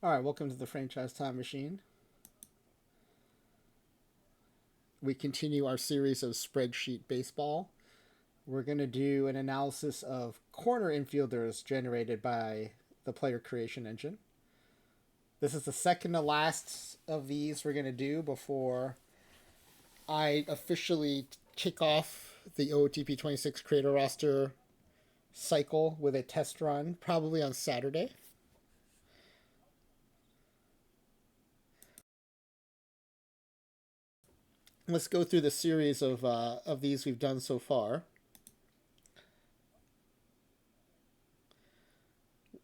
All right, welcome to the Franchise Time Machine. We continue our series of spreadsheet baseball. We're going to do an analysis of corner infielders generated by the player creation engine. This is the second to last of these we're going to do before I officially kick off the OOTP26 creator roster cycle with a test run, probably on Saturday. Let's go through the series of these we've done so far.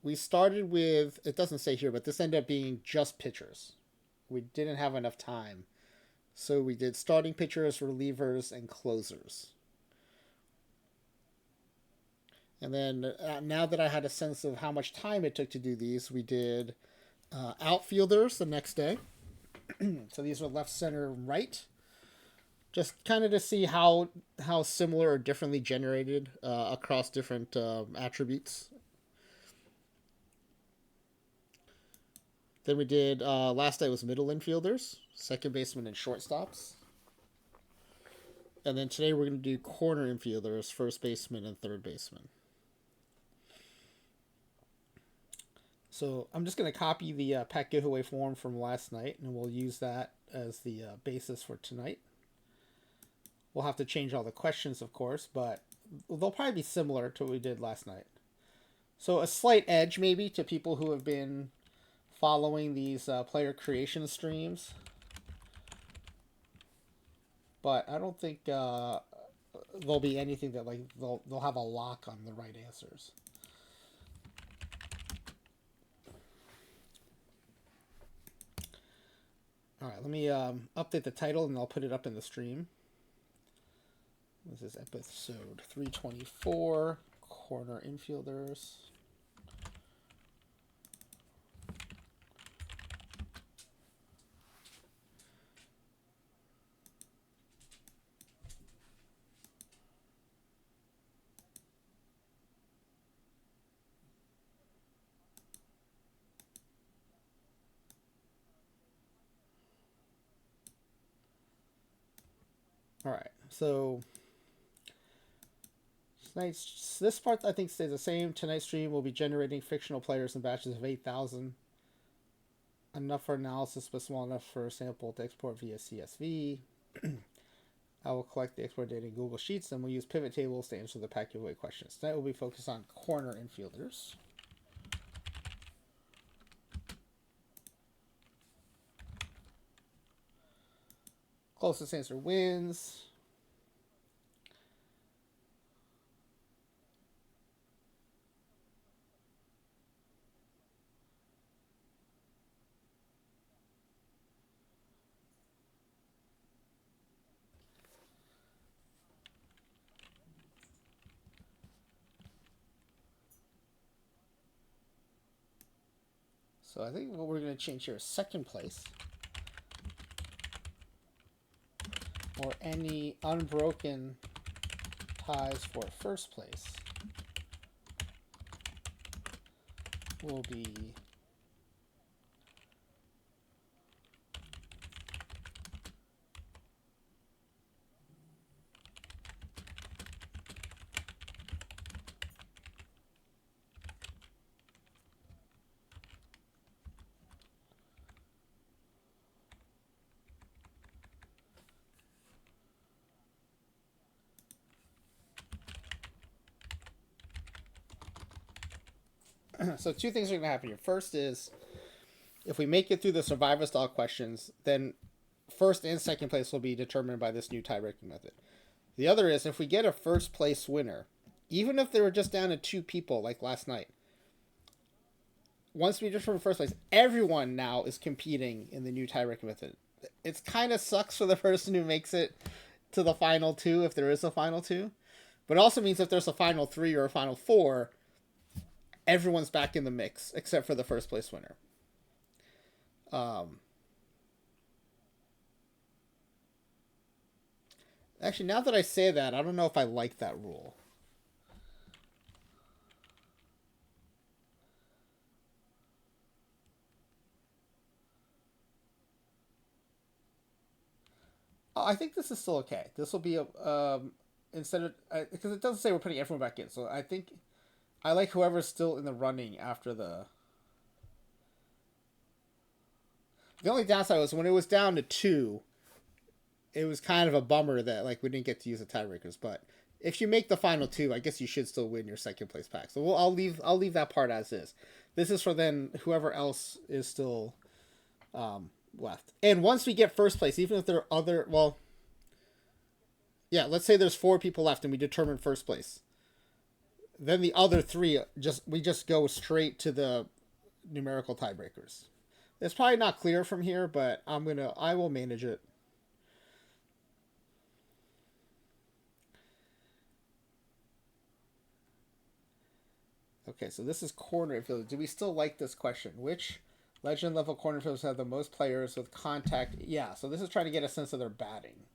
We started with, it doesn't say here, but this ended up being just pitchers. We didn't have enough time. So we did starting pitchers, relievers, and closers. And then now that I had a sense of how much time it took to do these, we did outfielders the next day. So these were left, center, right. Just kind of to see how similar or differently generated across different attributes. Then we did last day was middle infielders, second baseman, and shortstops. And then today we're going to do corner infielders, first baseman, and third baseman. So I'm just going to copy the pack giveaway form from last night, and we'll use that as the basis for tonight. We'll have to change all the questions, of course, but they'll probably be similar to what we did last night. So a slight edge, maybe, to people who have been following these player creation streams. But I don't think there'll be anything that like they'll have a lock on the right answers. All right, let me update the title and I'll put it up in the stream. This is episode 324, corner infielders. All right, so this part I think stays the same. Tonight's stream will be generating fictional players in batches of 8,000. Enough for analysis, but small enough for a sample to export via CSV. I will collect the export data in Google Sheets, and we'll use pivot tables to answer the pack giveaway questions. Tonight we'll be focused on corner infielders. Closest answer wins. So I think what we're going to change here is second place. Or any unbroken ties for first place will be so two things are going to happen here. First is if we make it through the survivor style questions, then first and second place will be determined by this new tie-breaking method. The other is if we get a first place winner, even if they were just down to two people like last night, once we determine first place, everyone now is competing in the new tie-breaking method. It's kind of sucks for the person who makes it to the final two, if there is a final two. But it also means if there's a final three or a final four, everyone's back in the mix except for the first place winner. Actually, now that I say that, I don't know if I like that rule. I think this is still okay. This will be a instead of because it doesn't say we're putting everyone back in. So I think I like whoever's still in the running after the. The only downside was when it was down to two, it was kind of a bummer that like we didn't get to use the tiebreakers. But if you make the final two, I guess you should still win your second place pack. So I'll leave that part as is. This is for then whoever else is still left. And once we get first place, even if there are other yeah, let's say there's four people left and we determine first place. Then the other three we just go straight to the numerical tiebreakers. It's probably not clear from here, but I will manage it. Okay, so this is corner infielders. Do we still like this question? Which legend level corner infielders have the most players with contact? Yeah, so this is trying to get a sense of their batting.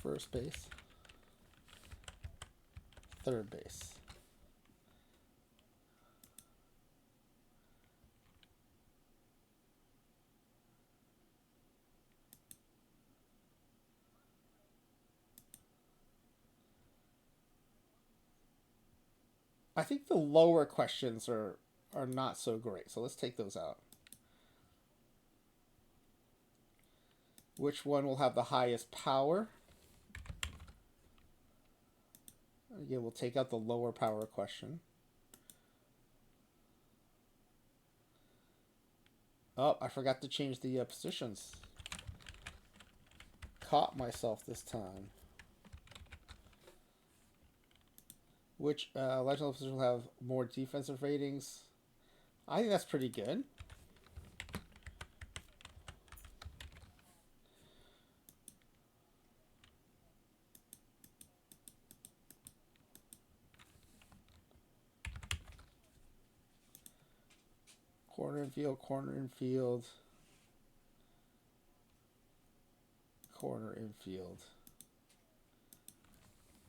First base. Third base. I think the lower questions are not so great, so let's take those out. Which one will have the highest power? Again, we'll take out the lower power question. Oh, I forgot to change the positions. Caught myself this time. Which legend position will have more defensive ratings? I think that's pretty good. Corner infield, corner infield, corner infield.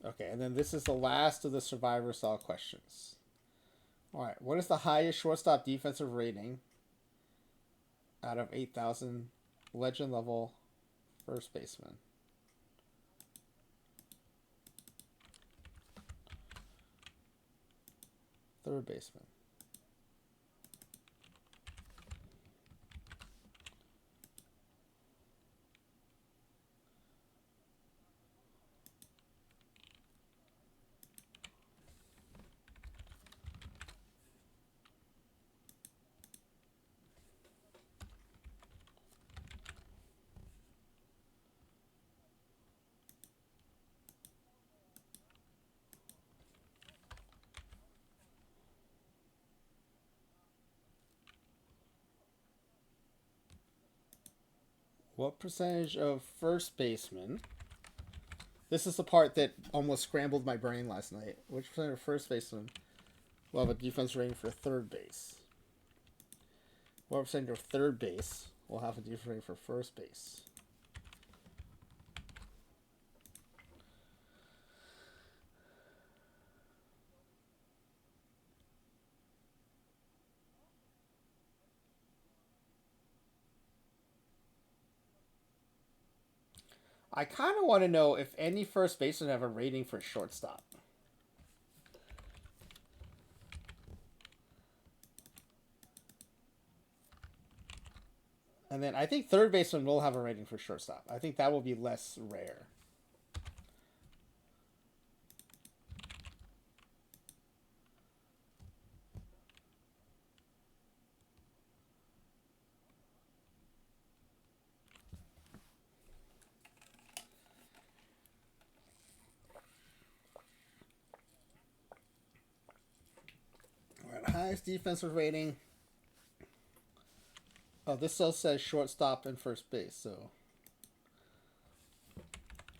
Okay, and then this is the last of the survivor style questions. All right, what is the highest shortstop defensive rating out of 8,000 legend level first baseman? Third baseman. What percentage of first baseman? This is the part that almost scrambled my brain last night. Which percentage of first baseman will have a defense rating for third base? What percentage of third base will have a defense rating for first base? I kind of want to know if any first baseman have a rating for shortstop. And then I think third baseman will have a rating for shortstop. I think that will be less rare. All right, highest defensive rating. Oh, this still says shortstop and first base, so.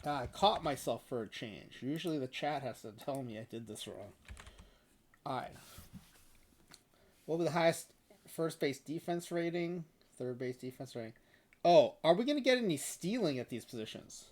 I caught myself for a change. Usually the chat has to tell me I did this wrong. Alright. What was the highest first base defense rating? Third base defense rating. Oh, are we going to get any stealing at these positions?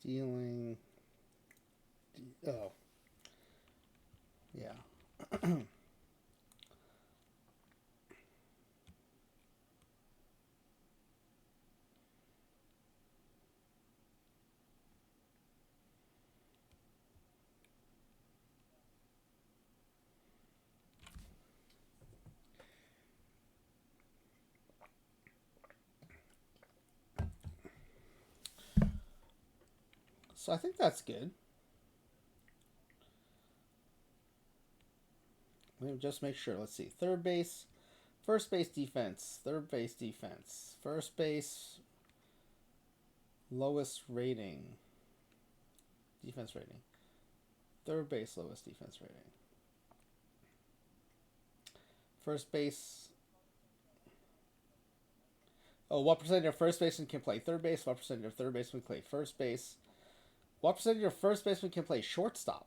Stealing. Oh. Yeah. So I think that's good. Let me just make sure. Let's see. Third base, first base defense, third base defense, first base lowest rating, defense rating, third base lowest defense rating, first base. Oh, what percentage of first baseman can play third base? What percentage of third baseman can play first base? What percentage of first baseman can play shortstop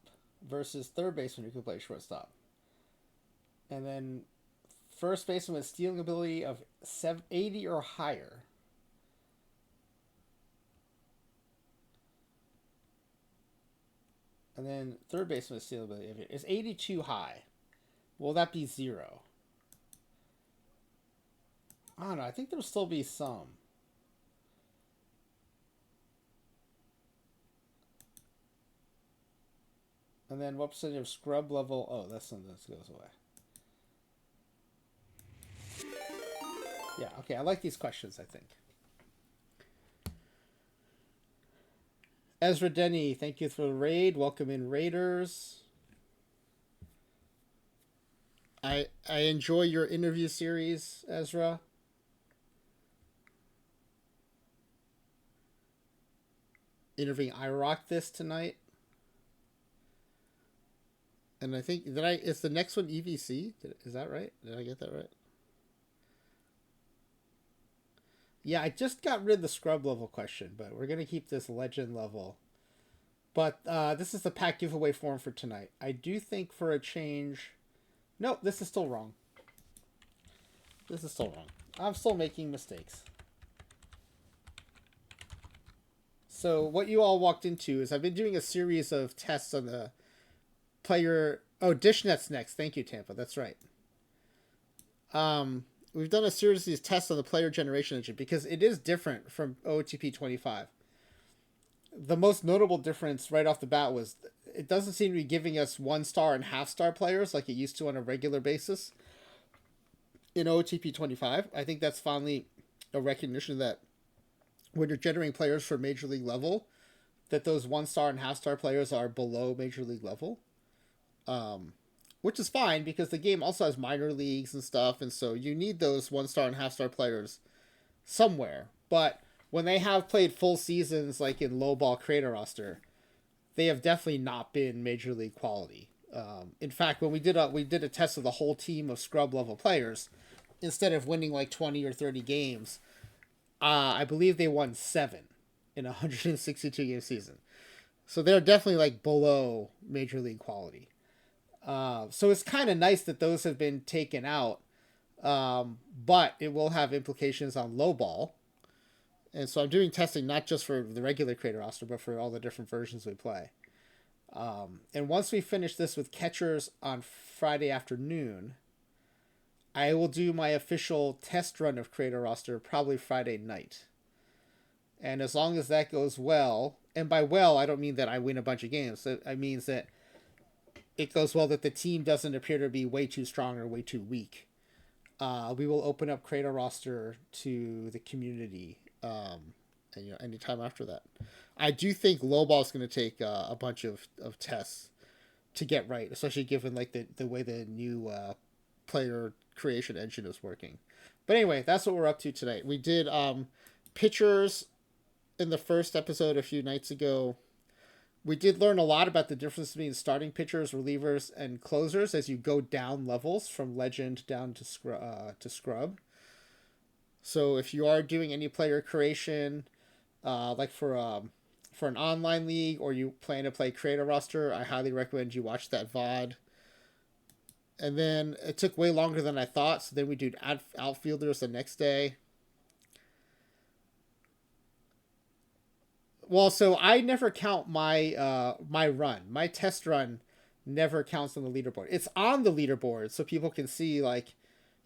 versus third baseman who can play shortstop? And then first baseman with stealing ability of 80 or higher. And then third baseman with stealing ability is 80 too high. Will that be 0? I don't know. I think there'll still be some. And then what percentage of scrub level? Oh, that's something that goes away. Yeah, okay. I like these questions, I think. Ezra Denny, thank you for the raid. Welcome in, Raiders. I enjoy your interview series, Ezra. Interviewing iRock this tonight. And I think is the next one EVC? Is that right? Did I get that right? Yeah, I just got rid of the scrub level question, but we're gonna keep this legend level. But this is the pack giveaway form for tonight. I do think for a change. No, this is still wrong. This is still wrong. I'm still making mistakes. So what you all walked into is I've been doing a series of tests on the player. Oh, DishNet's next. Thank you, Tampa. That's right. We've done a series of these tests on the player generation engine because it is different from OOTP25. The most notable difference right off the bat was it doesn't seem to be giving us 1-star and half-star players like it used to on a regular basis in OOTP25. I think that's finally a recognition that when you're generating players for Major League level, that those 1-star and half-star players are below Major League level. Which is fine because the game also has minor leagues and stuff, and so you need those 1-star and half-star players somewhere. But when they have played full seasons, like in low ball creator roster, they have definitely not been Major League quality. In fact, when we did a test of the whole team of scrub level players, instead of winning like 20 or 30 games, I believe they won 7 in a 162 game season. So they're definitely like below Major League quality. So it's kind of nice that those have been taken out, but it will have implications on low ball. And so I'm doing testing not just for the regular creator roster, but for all the different versions we play. And once we finish this with catchers on Friday afternoon, I will do my official test run of creator roster probably Friday night. And as long as that goes well, and by well, I don't mean that I win a bunch of games. It means that it goes well, that the team doesn't appear to be way too strong or way too weak. We will open up creator roster to the community, and anytime after that. I do think low ball is going to take a bunch of tests to get right, especially given like the way the new player creation engine is working. But anyway, that's what we're up to tonight. We did pitchers in the first episode a few nights ago. We did learn a lot about the difference between starting pitchers, relievers, and closers as you go down levels from legend down to scrub. So if you are doing any player creation, like for an online league, or you plan to play creator roster, I highly recommend you watch that VOD. And then it took way longer than I thought, so then we did outfielders the next day. Well, so I never count my my run. My test run never counts on the leaderboard. It's on the leaderboard so people can see like,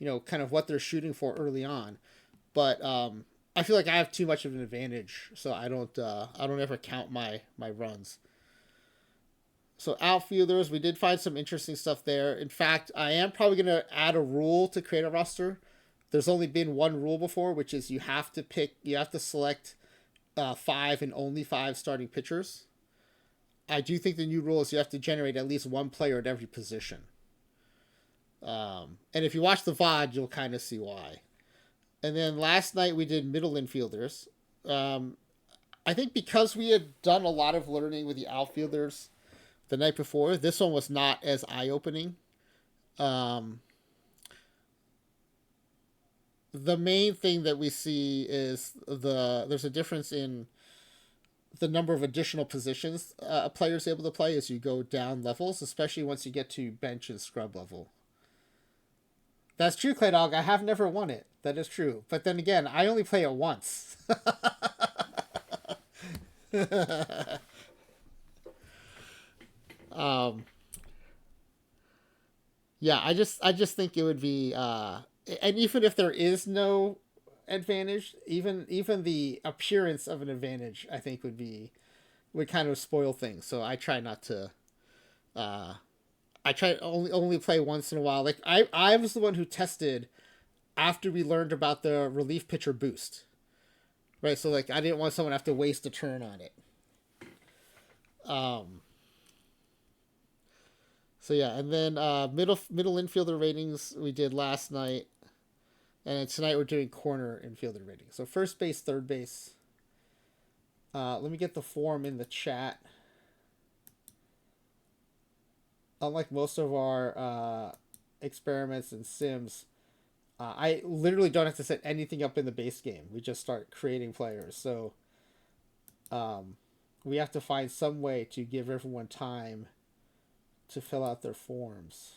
kind of what they're shooting for early on. But I feel like I have too much of an advantage, so I don't ever count my runs. So outfielders, we did find some interesting stuff there. In fact, I am probably going to add a rule to create a roster. There's only been one rule before, which is you have to select five and only five starting pitchers. I do think the new rule is you have to generate at least one player at every position. And if you watch the VOD, you'll kind of see why. And then last night we did middle infielders. I think because we had done a lot of learning with the outfielders the night before, this one was not as eye-opening. The main thing that we see is there's a difference in the number of additional positions a player is able to play as you go down levels, especially once you get to bench and scrub level. That's true, Clay Dog. I have never won it. That is true. But then again, I only play it once. um, yeah, I just think it would be, and even if there is no advantage, even the appearance of an advantage, I think would kind of spoil things. So I try not to. I try to only play once in a while. Like I was the one who tested after we learned about the relief pitcher boost, right? So like I didn't want someone to have to waste a turn on it. So yeah, and then middle infielder ratings we did last night, and tonight we're doing corner infielder ratings. So first base, third base. Let me get the form in the chat. Unlike most of our experiments and sims, I literally don't have to set anything up in the base game. We just start creating players. So we have to find some way to give everyone time to fill out their forms.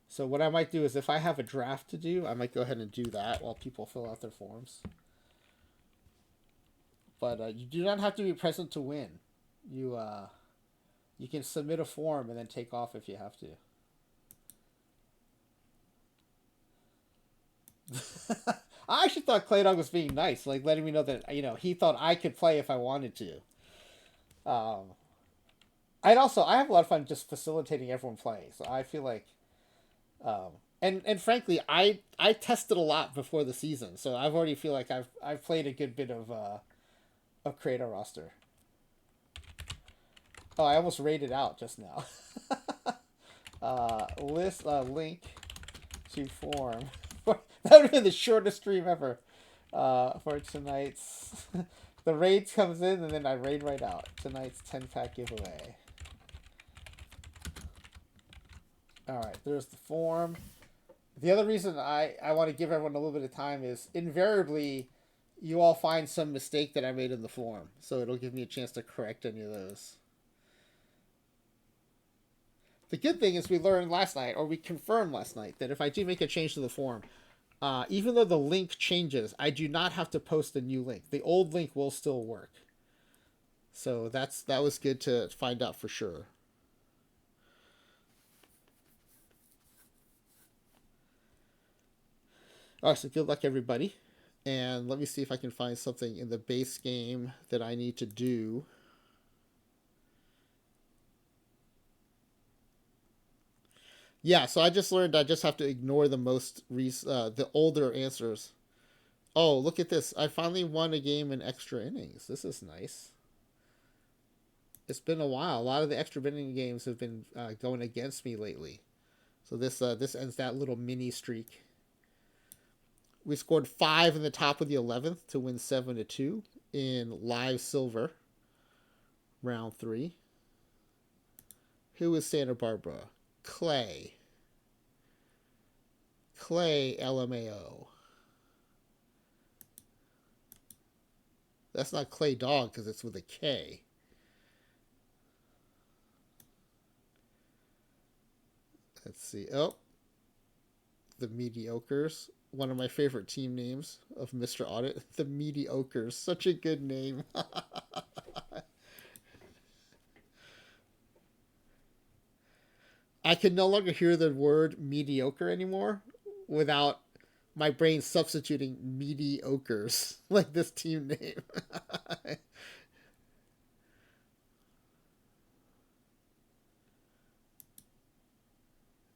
So what I might do is if I have a draft to do, I might go ahead and do that while people fill out their forms. But you do not have to be present to win. You can submit a form and then take off if you have to. I actually thought Clay Dog was being nice, like letting me know that he thought I could play if I wanted to. I have a lot of fun just facilitating everyone playing. So I feel like, and frankly, I tested a lot before the season, so I've already feel like I've played a good bit of create a roster. Oh, I almost rated out just now. Link to form. That would have been the shortest stream ever. For tonight's, the raid comes in and then I raid right out. Tonight's 10-pack giveaway. All right, there's the form. The other reason I want to give everyone a little bit of time is invariably you all find some mistake that I made in the form, so it'll give me a chance to correct any of those. The good thing is we learned last night, or we confirmed last night, that if I do make a change to the form, even though the link changes, I do not have to post a new link. The old link will still work. So that was good to find out for sure. All right, so good luck, everybody. And let me see if I can find something in the base game that I need to do. Yeah, so I just learned I just have to ignore the older answers. Oh, look at this. I finally won a game in extra innings. This is nice. It's been a while. A lot of the extra inning games have been going against me lately. So this ends that little mini streak. We scored 5 in the top of the 11th to win 7-2 in live silver, round 3. Who is Santa Barbara? Clay LMAO. That's not Clay Dog because it's with a K. Let's see. Oh, the Mediocres. One of my favorite team names of Mr. Audit. The Mediocres. Such a good name. I can no longer hear the word mediocre anymore without my brain substituting mediocres like this team name.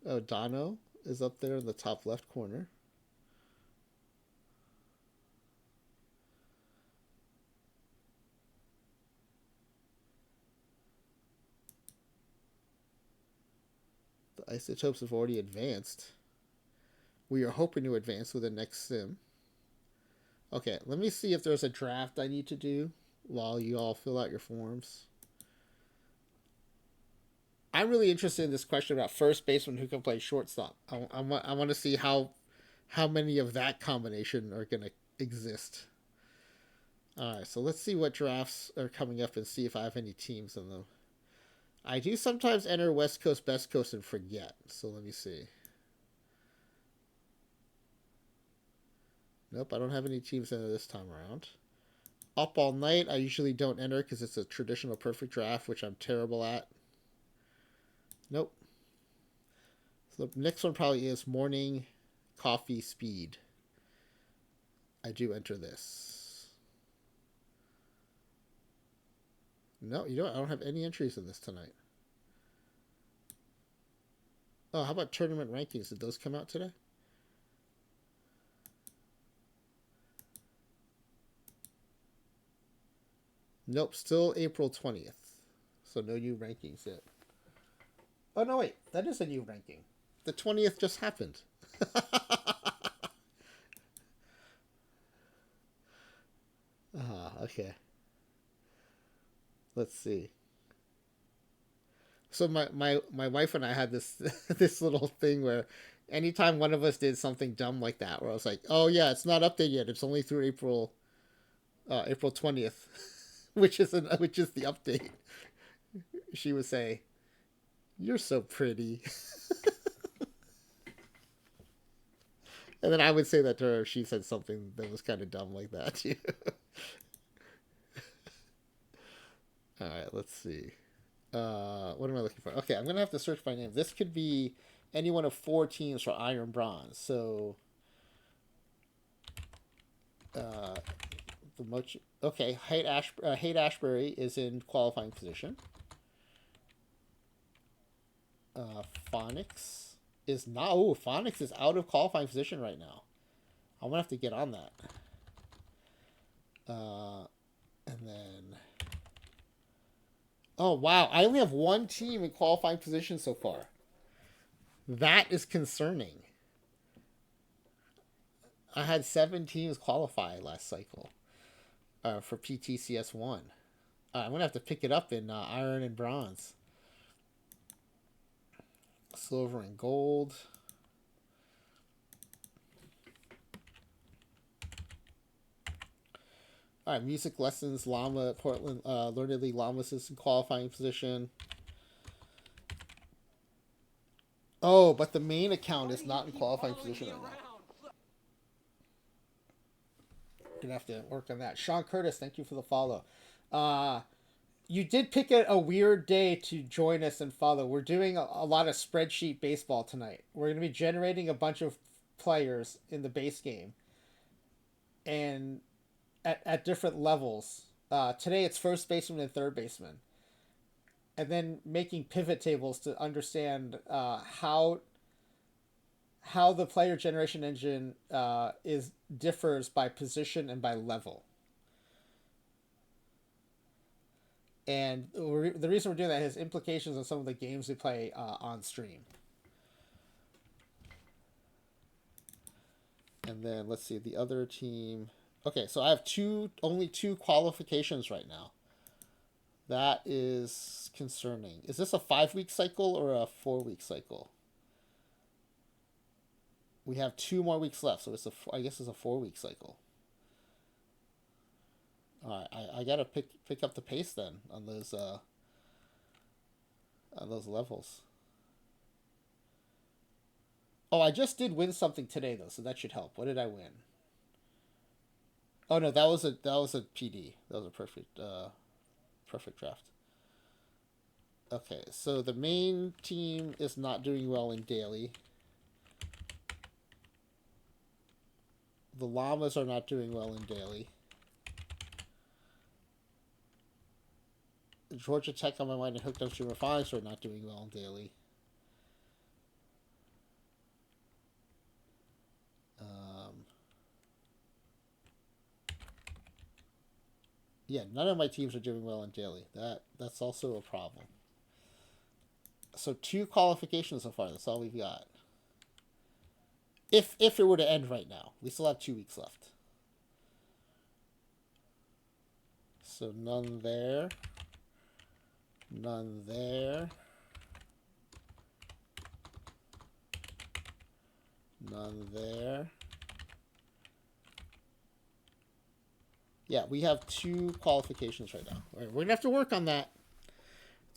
Oh, Dono is up there in the top left corner. The Isotopes have already advanced. We are hoping to advance with the next sim. Okay, let me see if there's a draft I need to do while you all fill out your forms. I'm really interested in this question about first baseman who can play shortstop. I want to see how many of that combination are going to exist. All right, so let's see what drafts are coming up and see if I have any teams in them. I do sometimes enter West Coast, Best Coast, and forget. So let me see. Nope, I don't have any teams in this time around. Up All Night, I usually don't enter because it's a traditional perfect draft, which I'm terrible at. Nope. So the next one probably is Morning Coffee Speed. I do enter this. No, you know what? I don't have any entries in this tonight. Oh, how about tournament rankings? Did those come out today? Nope, still April 20th. So no new rankings yet. Oh, no, wait. That is a new ranking. The 20th just happened. Okay. Let's see. So my wife and I had this this little thing where anytime one of us did something dumb like that, where I was like, "Oh yeah, it's not updated yet. It's only through April 20th," which is the update. She would say, "You're so pretty," and then I would say that to her if she said something that was kind of dumb like that too. All right, let's see. What am I looking for? Okay, I'm gonna have to search by name. This could be any one of four teams for Iron Bronze. So, uh, the Mochi. Okay, Haight Ashbury is in qualifying position. Phonics is not. Oh, Phonics is out of qualifying position right now. I'm gonna have to get on that. And then. Oh wow! I only have one team in qualifying position so far. That is concerning. I had 7 teams qualify last cycle for PTCS1. I'm going to have to pick it up in iron and bronze. Silver and gold. All right, music lessons, Llama, Portland, Learnedly Llamas is in qualifying position. Oh, but the main account is not in qualifying position right now. Gonna have to work on that. Sean Curtis, thank you for the follow. You did pick a weird day to join us and follow. We're doing a lot of spreadsheet baseball tonight. We're gonna be generating a bunch of players in the base game, and at different levels. Today it's first baseman and third baseman, and then making pivot tables to understand how the player generation engine is differs by position and by level. And the reason we're doing that has implications on some of the games we play on stream. And then let's see the other team. Okay, so I have only two qualifications right now. That is concerning. Is this a 5-week cycle or a 4-week cycle? We have 2 more weeks left, so I guess it's a 4-week cycle. All right, I gotta pick up the pace then on those levels. Oh, I just did win something today though, so that should help. What did I win? Oh no, that was a PD. That was a perfect draft. Okay, so the main team is not doing well in daily. The Llamas are not doing well in daily. Georgia Tech on my mind and Hooked on Streamer 5 are not doing well in daily. Yeah, none of my teams are doing well in daily. That's also a problem. So 2 qualifications so far. That's all we've got. If it were to end right now, we still have 2 weeks left. So none there. None there. None there. Yeah, we have 2 qualifications right now. All right, we're gonna have to work on that.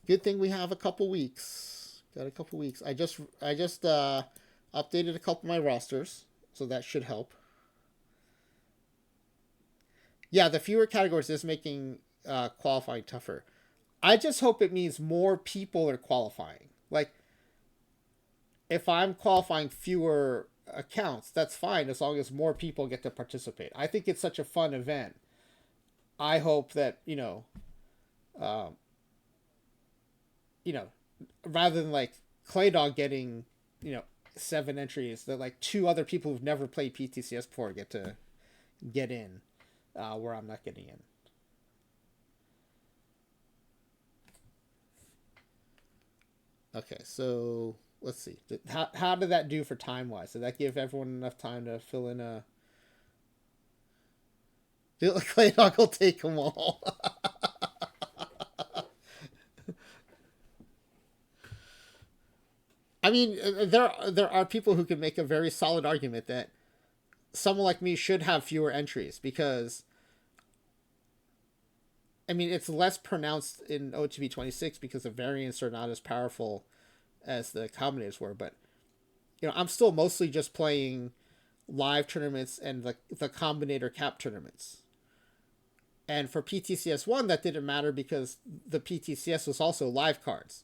Good thing we have a couple weeks. Got a couple weeks. I just updated a couple of my rosters, so that should help. Yeah, the fewer categories is making qualifying tougher. I just hope it means more people are qualifying. Like, if I'm qualifying fewer accounts, that's fine as long as more people get to participate. I think it's such a fun event. I hope that um, you know, rather than like Clay Dog getting 7 entries, that like 2 other people who've never played PTCS before get to get in, where I'm not getting in. Okay, so let's see. How did that do for time wise? Did that give everyone enough time to fill in a? Clay Dog will take them all. I mean, there are people who can make a very solid argument that someone like me should have fewer entries because, I mean, it's less pronounced in OOTP26 because the variants are not as powerful as the combinators were. But I'm still mostly just playing live tournaments and the combinator cap tournaments. And for PTCS1, that didn't matter because the PTCS was also live cards.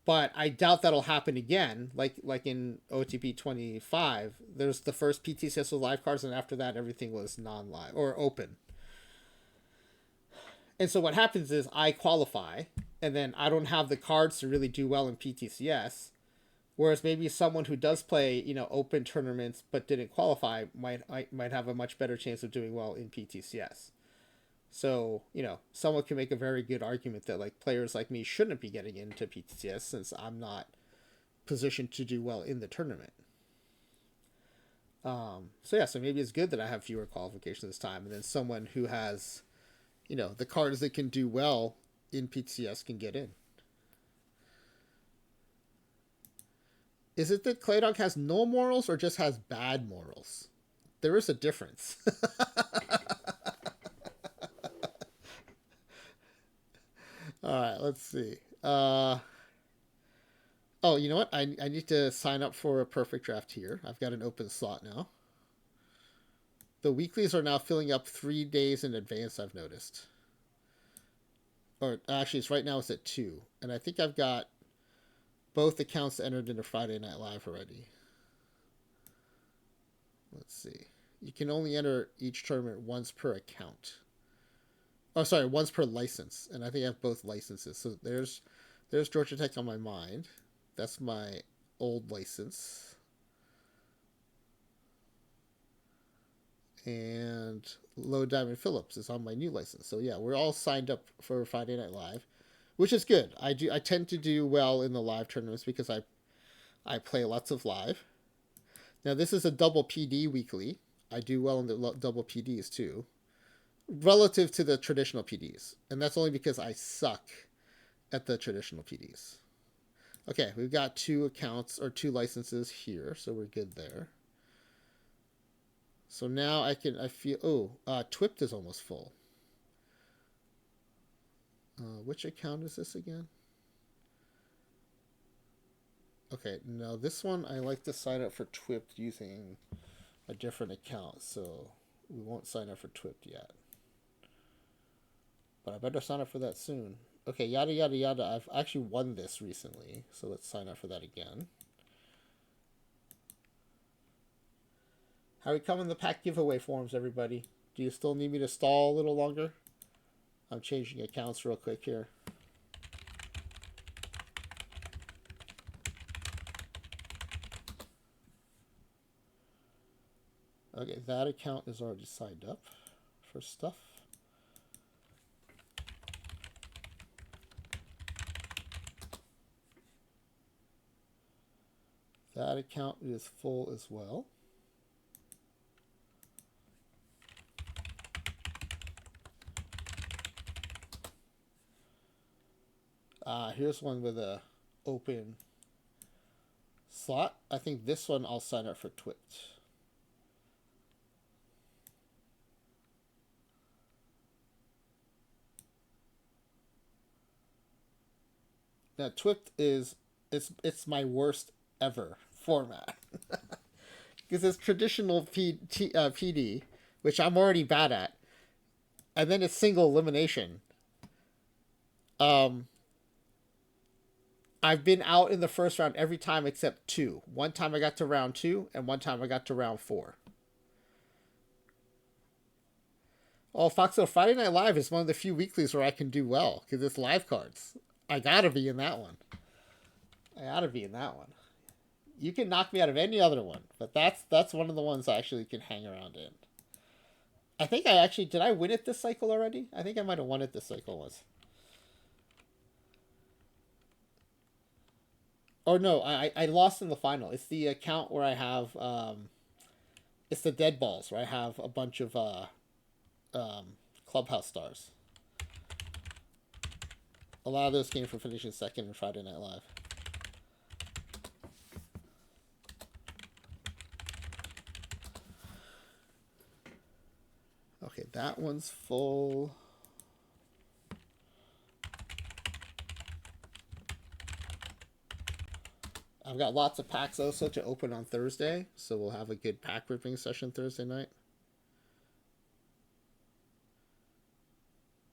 But I doubt that'll happen again. Like in OOTP25, there's the first PTCS with live cards, and after that, everything was non-live or open. And so what happens is I qualify, and then I don't have the cards to really do well in PTCS. Whereas maybe someone who does play, open tournaments but didn't qualify might have a much better chance of doing well in PTCS. So, someone can make a very good argument that like players like me shouldn't be getting into PTCS since I'm not positioned to do well in the tournament. So maybe it's good that I have fewer qualifications this time, and then someone who has, the cards that can do well in PTCS can get in. Is it that Claydog has no morals or just has bad morals? There is a difference. All right, let's see. Oh, you know what? I need to sign up for a perfect draft here. I've got an open slot now. The weeklies are now filling up 3 days in advance, I've noticed. Or actually, it's right now it's at 2. And I think I've got both accounts entered into Friday Night Live already. Let's see. You can only enter each tournament once per account. Oh, sorry, once per license. And I think I have both licenses. So there's Georgia Tech on my mind. That's my old license. And Low Diamond Phillips is on my new license. So yeah, we're all signed up for Friday Night Live, which is good. I tend to do well in the live tournaments because I play lots of live. Now this is a double PD weekly. I do well in the double PDs too, relative to the traditional PDs, and that's only because I suck at the traditional PDs. Okay, we've got 2 accounts or 2 licenses here, so we're good there. So now I feel, Twipped is almost full. Which account is this again? Okay, no, this one I like to sign up for Twipped using a different account, so we won't sign up for Twipped yet. But I better sign up for that soon. Okay, yada yada yada. I've actually won this recently, so let's sign up for that again. How we come in the pack giveaway forms, everybody? Do you still need me to stall a little longer? I'm changing accounts real quick here. Okay, that account is already signed up for stuff. That account is full as well. Here's one with a open slot. I think this one I'll sign up for Twitch. Now Twipt is it's my worst ever format because it's traditional PD, which I'm already bad at, and then it's single elimination. Um, I've been out in the first round every time except two. One time I got to round 2, and one time I got to round 4. Oh, Foxo, Friday Night Live is one of the few weeklies where I can do well because it's live cards. I gotta be in that one. I gotta be in that one. You can knock me out of any other one, but that's one of the ones I actually can hang around in. I think I actually did. I win it this cycle already? I think I might have won it this cycle once. Oh no, I lost in the final. It's the account where I have it's the dead balls where I have a bunch of clubhouse stars. A lot of those came from finishing second in Friday Night Live. Okay, that one's full. I've got lots of packs also to open on Thursday, so we'll have a good pack ripping session Thursday night.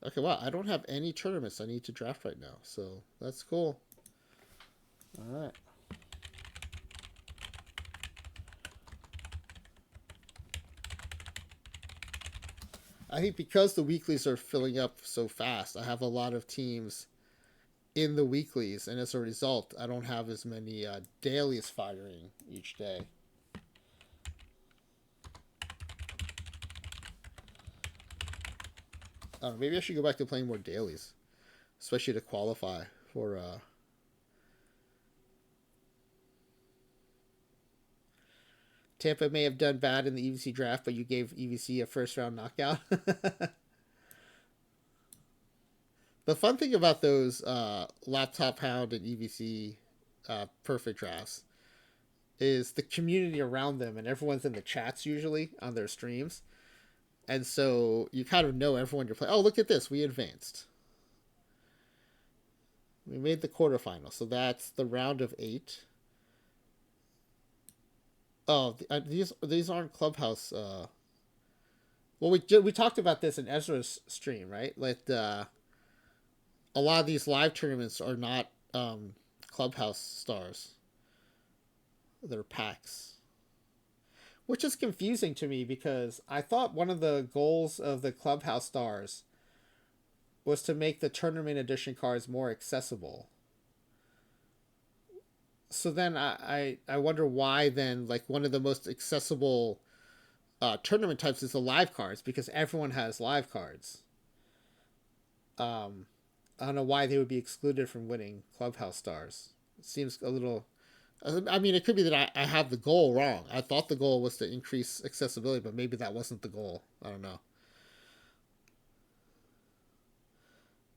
Okay, wow, I don't have any tournaments I need to draft right now, so that's cool. All right. I think because the weeklies are filling up so fast, I have a lot of teams in the weeklies, and as a result, I don't have as many dailies firing each day. Maybe I should go back to playing more dailies, especially to qualify for. Tampa may have done bad in the EVC draft, but you gave EVC a first round knockout. The fun thing about those Laptop Hound and EVC perfect drafts is the community around them, and everyone's in the chats usually on their streams. And so you kind of know everyone you're playing. Oh, look at this. We advanced. We made the quarterfinal. So that's the round of 8. Oh, these aren't Clubhouse. Well, we talked about this in Ezra's stream, right? Like a lot of these live tournaments are not Clubhouse stars. They're packs. Which is confusing to me because I thought one of the goals of the Clubhouse stars was to make the tournament edition cards more accessible. So then I wonder why then like one of the most accessible tournament types is the live cards because everyone has live cards. I don't know why they would be excluded from winning Clubhouse stars. It seems a little. I mean, it could be that I have the goal wrong. I thought the goal was to increase accessibility, but maybe that wasn't the goal. I don't know.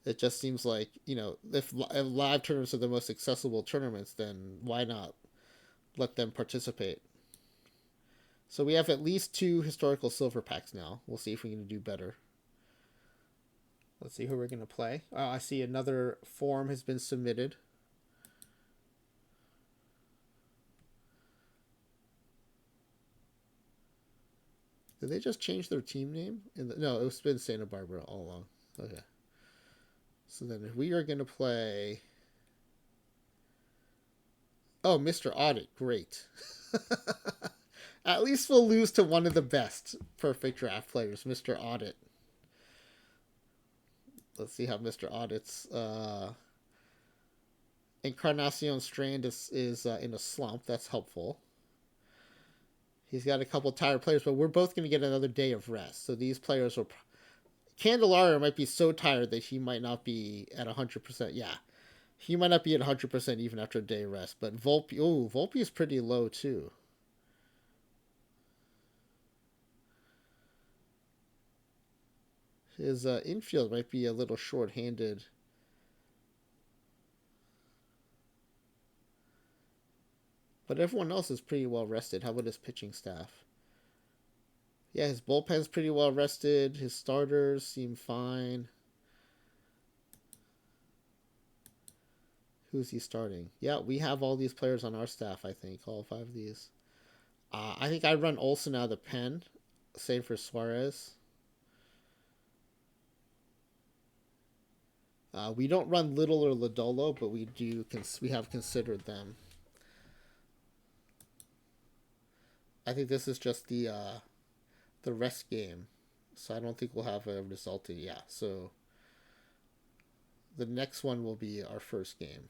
It just seems like, if live tournaments are the most accessible tournaments, then why not let them participate? So we have at least 2 historical silver packs now. We'll see if we can do better. Let's see who we're going to play. Oh, I see another form has been submitted. Did they just change their team name? No, it's been Santa Barbara all along. Okay. So then we are going to play... Oh, Mr. Audit. Great. At least we'll lose to one of the best perfect draft players, Mr. Audit. Let's see how Mr. Audit's Encarnacion Strand is in a slump. That's helpful. He's got a couple tired players, but we're both going to get another day of rest. So these players will... Candelario might be so tired that he might not be at 100%. Yeah. He might not be at 100% even after a day of rest. But Volpe... Oh, Volpe is pretty low, too. His infield might be a little short-handed. But everyone else is pretty well rested. How about his pitching staff? Yeah, his bullpen's pretty well rested. His starters seem fine. Who's he starting? Yeah, we have all these players on our staff, I think. All 5 of these. I think I run Olsen out of the pen. Same for Suarez. We don't run Little or Lodolo, but we have considered them. I think this is just the rest game, so I don't think we'll have a result. Yeah, so the next one will be our first game.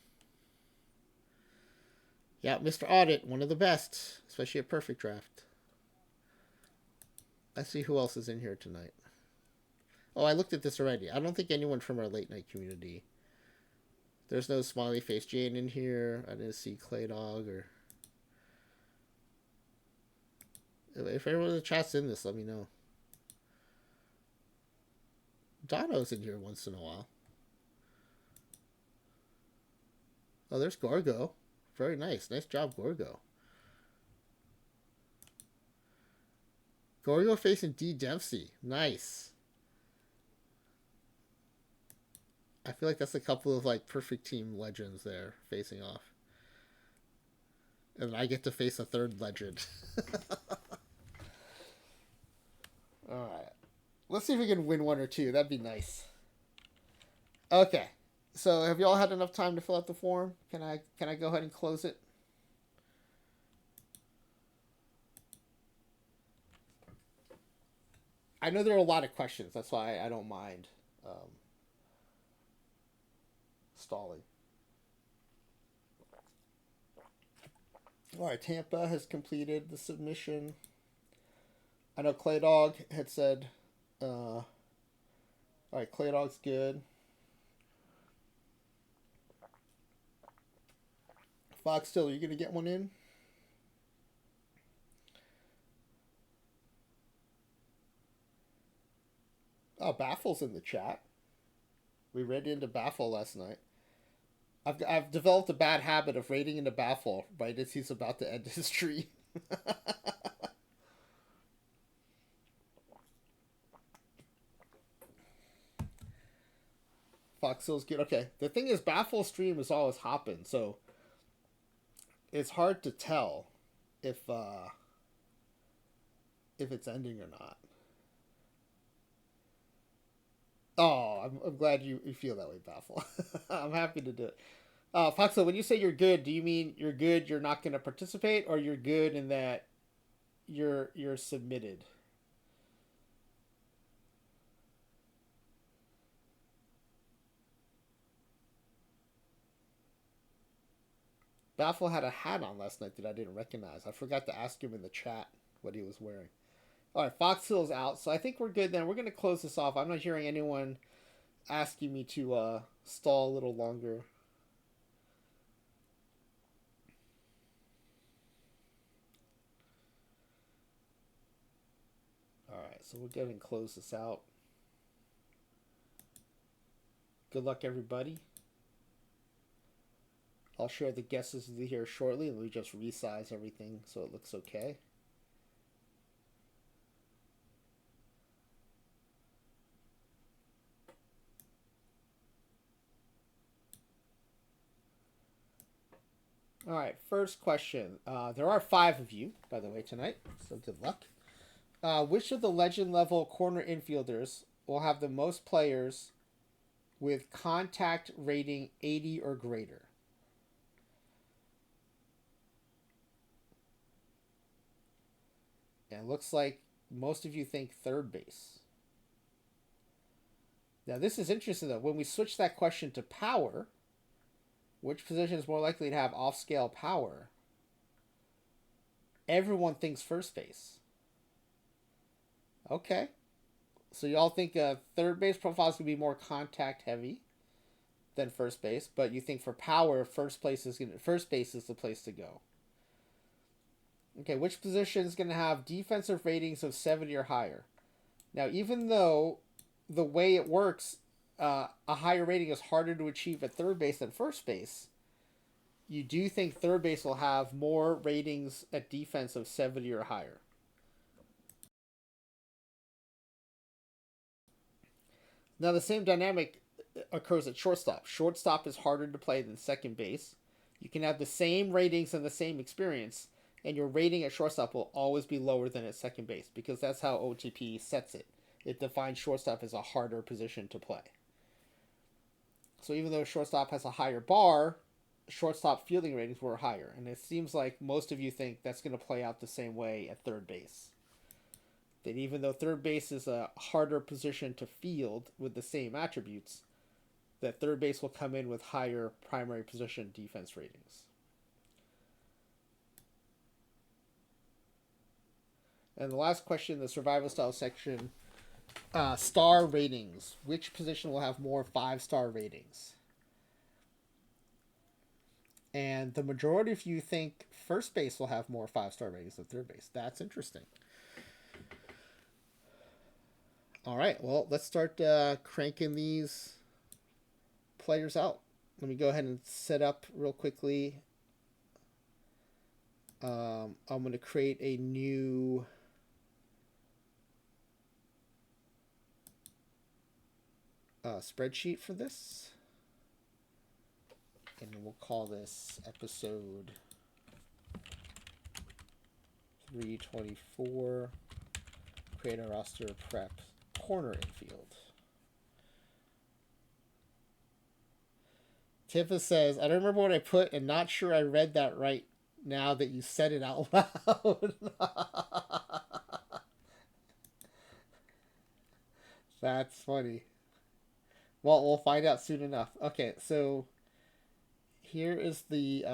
Yeah, Mr. Audit, one of the best, especially at Perfect Draft. Let's see who else is in here tonight. Oh, I looked at this already. I don't think anyone from our late night community. There's no Smiley Face Jane in here. I didn't see Clay Dog or... If anyone in the chat's in this, let me know. Dono's in here once in a while. Oh, there's Gorgo. Very nice. Nice job, Gorgo. Gorgo facing D. Dempsey. Nice. I feel like that's a couple of like perfect team legends there facing off. And I get to face a third legend. Alright. Let's see if we can win one or two. That'd be nice. Okay. So have you all had enough time to fill out the form? Can I go ahead and close it? I know there are a lot of questions. That's why I don't mind stalling. All right, Tampa has completed the submission. I know Clay Dog had said, all right, Clay Dog's good. Fox Still, are you going to get one in? Oh, Baffle's in the chat. We read into Baffle last night. I've developed a bad habit of raiding into Baffle right as he's about to end his stream. Fox Hill's good. Okay, the thing is, Baffle stream is always hopping, so it's hard to tell if it's ending or not. Oh, I'm glad you feel that way, Baffle. I'm happy to do it. Foxo, when you say you're good, do you mean you're good, you're not going to participate, or you're good in that you're submitted? Baffle had a hat on last night that I didn't recognize. I forgot to ask him in the chat what he was wearing. All right, Fox Hill's out, so I think we're good then. We're going to close this off. I'm not hearing anyone asking me to stall a little longer. All right, so we'll go ahead and close this out. Good luck, everybody. I'll share the guesses here shortly, and we just resize everything so it looks okay. All right, first question. There are 5 of you, by the way, tonight, so good luck. Which of the legend level corner infielders will have the most players with contact rating 80 or greater. And it looks like most of you think third base. Now, this is interesting, though. When we switch that question to power, which position is more likely to have off-scale power? Everyone thinks first base. Okay. So y'all think third base profile is going to be more contact heavy than first base, but you think for power, first base is the place to go. Okay, which position is going to have defensive ratings of 70 or higher? Now, even though the way it works, a higher rating is harder to achieve at third base than first base, you do think third base will have more ratings at defense of 70 or higher. Now, the same dynamic occurs at shortstop. Shortstop is harder to play than second base. You can have the same ratings and the same experience, and your rating at shortstop will always be lower than at second base because that's how OTP sets it. It defines shortstop as a harder position to play. So even though shortstop has a higher bar, shortstop fielding ratings were higher. And it seems like most of you think that's going to play out the same way at third base. That even though third base is a harder position to field with the same attributes, that third base will come in with higher primary position defense ratings. And the last question in the survival style section, star ratings. Which position will have more 5-star ratings? And the majority of you think first base will have more 5-star ratings than third base. That's interesting. All right, well, let's start cranking these players out. Let me go ahead and set up real quickly. I'm going to create a new spreadsheet for this. And we'll call this episode 324, create a roster prep corner infield. Tifa says, I don't remember what I put and not sure I read that right now that you said it out loud. That's funny. Well, we'll find out soon enough. Okay, so here is the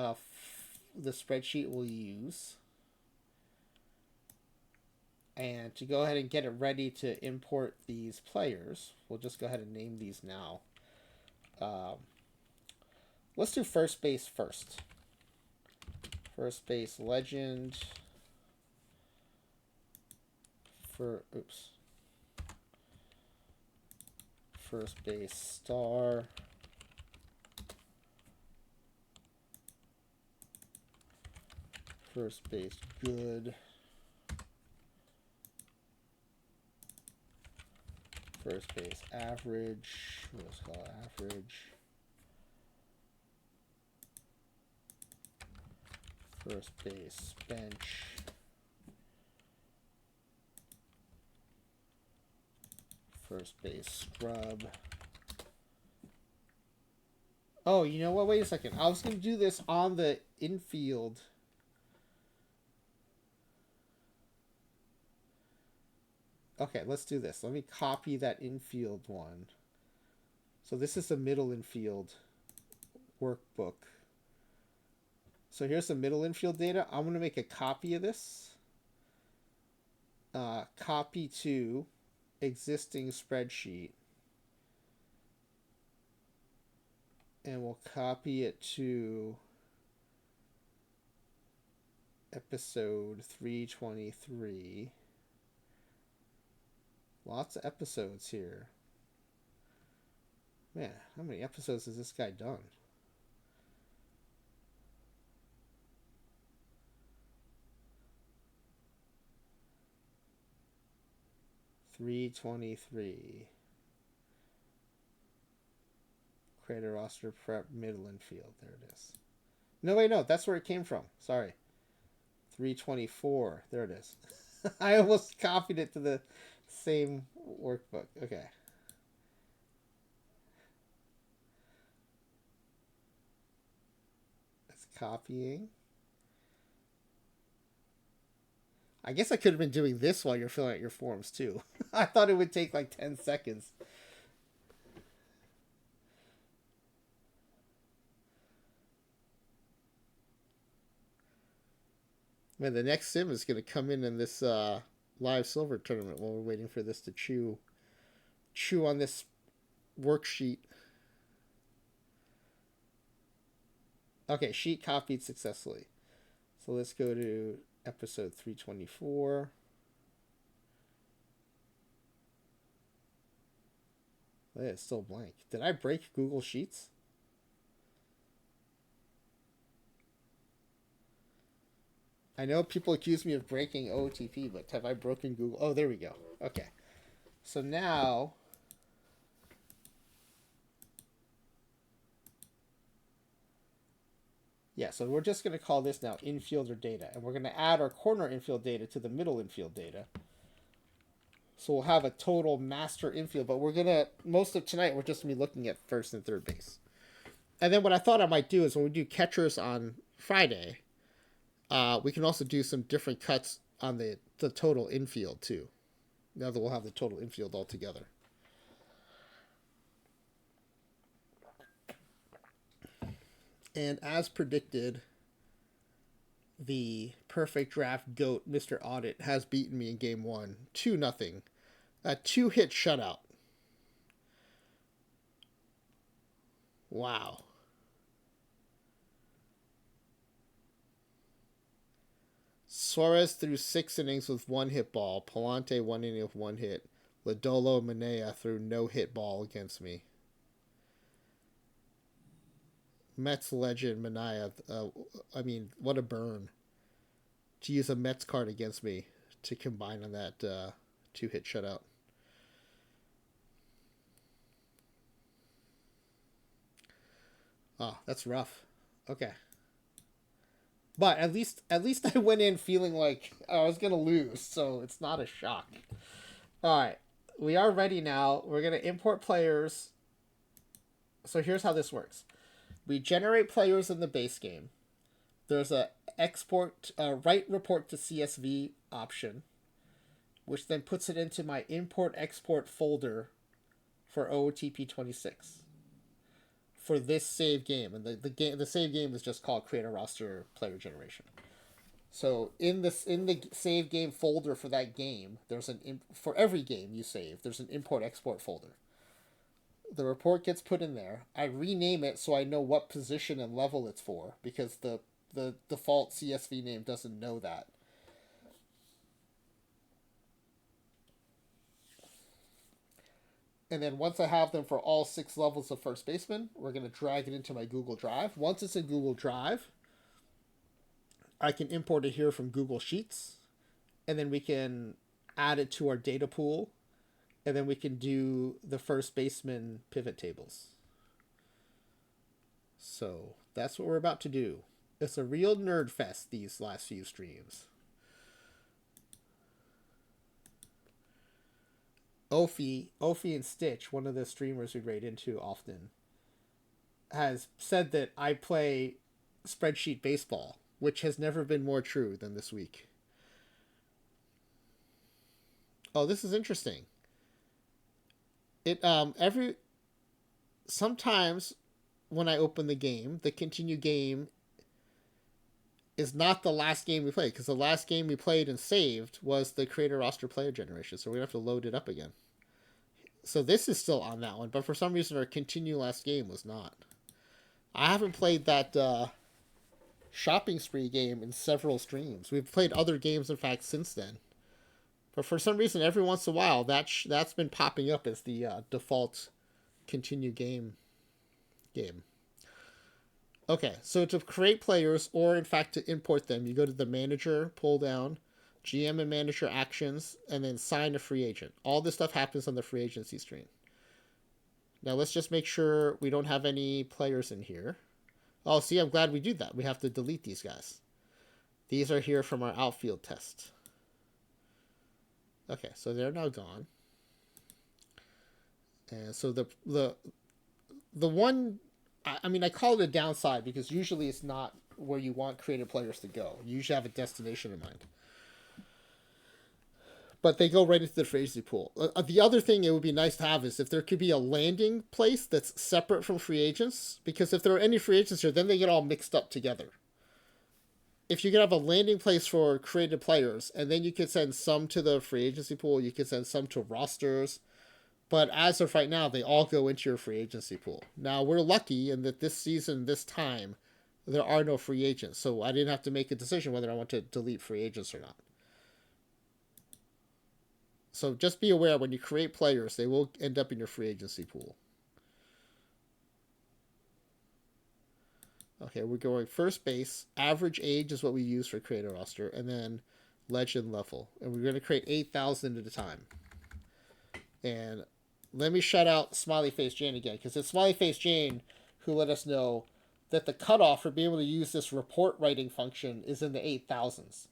spreadsheet we'll use. And to go ahead and get it ready to import these players, we'll just go ahead and name these now. Let's do first base first. First base legend. First base star. First base good. First base average. Let's call it average. First base bench. First base scrub. Oh, you know what? Wait a second. I was going to do this on the infield. Okay, let's do this. Let me copy that infield one. So this is the middle infield workbook. So here's the middle infield data. I'm going to make a copy of this. Copy to existing spreadsheet. And we'll copy it to episode 323. Lots of episodes here. Man, how many episodes has this guy done? $323. Create a roster prep middle infield. There it is. No, wait, no. That's where it came from. Sorry. 324. There it is. I almost copied it to the same workbook. Okay. Copying. I guess I could have been doing this while you're filling out your forms too. I thought it would take like 10 seconds. Man, the next sim is going to come in this live silver tournament while we're waiting for this to chew on this worksheet. Okay, sheet copied successfully. So let's go to episode 324. It's still blank. Did I break Google Sheets? I know people accuse me of breaking OOTP, but have I broken Google? Oh, there we go. Okay. So now... Yeah, so we're just going to call this now infielder data. And we're going to add our corner infield data to the middle infield data. So we'll have a total master infield, but we're going to, most of tonight, we're just going to be looking at first and third base. And then what I thought I might do is when we do catchers on Friday, we can also do some different cuts on the total infield too. Now that we'll have the total infield all together. And as predicted, the perfect draft GOAT, Mr. Audit, has beaten me in game 1, 2-0. A 2-hit shutout. Wow. Suarez threw 6 innings with 1 hit ball. Palante 1 inning with 1 hit. Lodolo Manea threw no hit ball against me. Mets legend Manea. I mean, what a burn to use a Mets card against me to combine on that 2-hit shutout. Oh, that's rough. Okay. But at least I went in feeling like I was gonna lose, so it's not a shock. All right, we are ready now. We're gonna import players. So here's how this works: we generate players in the base game. There's a write report to CSV option, which then puts it into my import export folder for OOTP26 for this save game. And the save game is just called create a roster player generation. So in the save game folder for that game, there's for every game you save, there's an import export folder. The report gets put in there. I rename it so I know what position and level it's for, because the default CSV name doesn't know that. And then once I have them for all 6 levels of first baseman, we're going to drag it into my Google Drive. Once it's in Google Drive, I can import it here from Google Sheets, and then we can add it to our data pool, and then we can do the first baseman pivot tables. So that's what we're about to do. It's a real nerd fest these last few streams. Ophi and Stitch, one of the streamers we raid into often, has said that I play spreadsheet baseball, which has never been more true than this week. Oh, this is interesting. It sometimes when I open the game, the continue game is not the last game we played, because the last game we played and saved was the creator roster player generation, so we're gonna have to load it up again. So this is still on that one, but for some reason our continue last game was not. I haven't played that shopping spree game in several streams. We've played other games, in fact, since then. But for some reason, every once in a while, that's been popping up as the default continue game. Okay, so to create players, or in fact to import them, you go to the manager, pull down, GM and manager actions, and then sign a free agent. All this stuff happens on the free agency screen. Now let's just make sure we don't have any players in here. Oh, see, I'm glad we do that. We have to delete these guys. These are here from our outfield test. Okay, so they're now gone. And so the one, I mean, I call it a downside because usually it's not where you want creative players to go. You usually have a destination in mind. But they go right into the free agency pool. The other thing it would be nice to have is if there could be a landing place that's separate from free agents, because if there are any free agents here, then they get all mixed up together. If you could have a landing place for creative players, and then you could send some to the free agency pool, you could send some to rosters. But as of right now, they all go into your free agency pool. Now, we're lucky in that this season, this time, there are no free agents. So I didn't have to make a decision whether I want to delete free agents or not. So just be aware when you create players, they will end up in your free agency pool. Okay, we're going first base. Average age is what we use for create a roster. And then legend level. And we're going to create 8,000 at a time. And let me shout out Smiley Face Jane again, because it's Smiley Face Jane who let us know that the cutoff for being able to use this report writing function is in the 8,000s.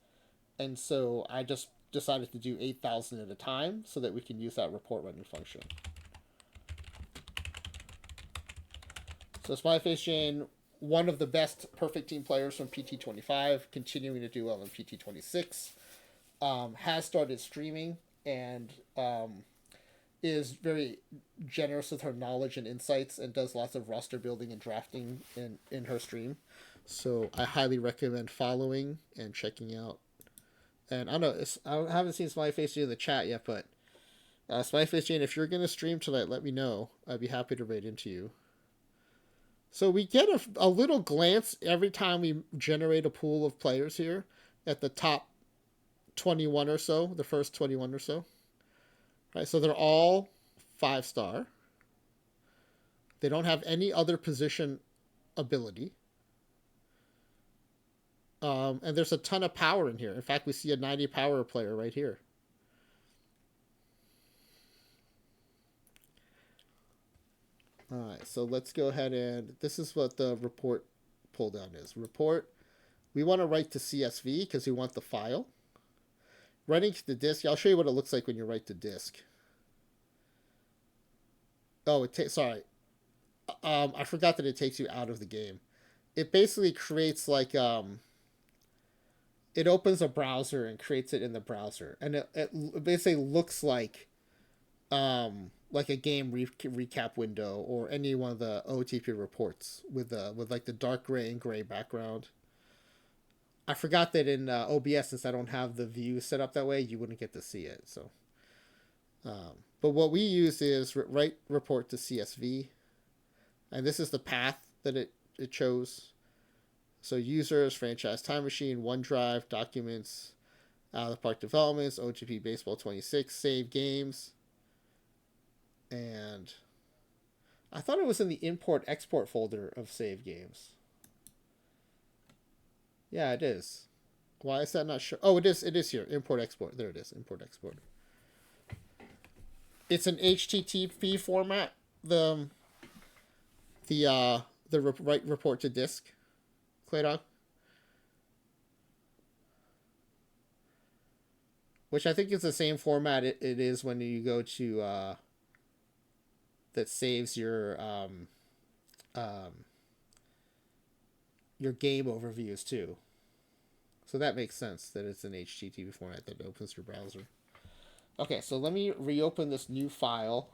And so I just decided to do 8,000 at a time so that we can use that report writing function. So Smiley Face Jane, one of the best perfect team players from PT25, continuing to do well in PT26, has started streaming and is very generous with her knowledge and insights and does lots of roster building and drafting in her stream. So I highly recommend following and checking out. And I don't know, I haven't seen Smiley Face Jane in the chat yet, but Smiley Face Jane, if you're going to stream tonight, let me know. I'd be happy to raid into you. So we get a little glance every time we generate a pool of players here at the top 21 or so, the first 21 or so. Right, so they're all 5-star. They don't have any other position ability. And there's a ton of power in here. In fact, we see a 90 power player right here. All right, so let's go ahead and this is what the report pull down is. Report, we want to write to CSV because we want the file. Writing to the disk, I'll show you what it looks like when you write to disk. Oh, sorry. I forgot that it takes you out of the game. It basically creates like it opens a browser and creates it in the browser, and it basically looks like a game recap window or any one of the OOTP reports with like the dark gray and gray background. I forgot that in OBS, since I don't have the view set up that way, you wouldn't get to see it. So, but what we use is write report to CSV, and this is the path that it chose. So users, franchise time machine, OneDrive, documents, out of the park developments, OOTP Baseball 26, save games. And I thought it was in the import export folder of save games. Yeah, it is. Why is that not sure? Oh, it is here. Import export. There it is. Import export. It's an HTTP format. The write report to disk. Claydog. Which I think is the same format it is when you go to that saves your game overviews too. So that makes sense that it's an HTTP format that opens your browser. Okay, so let me reopen this new file.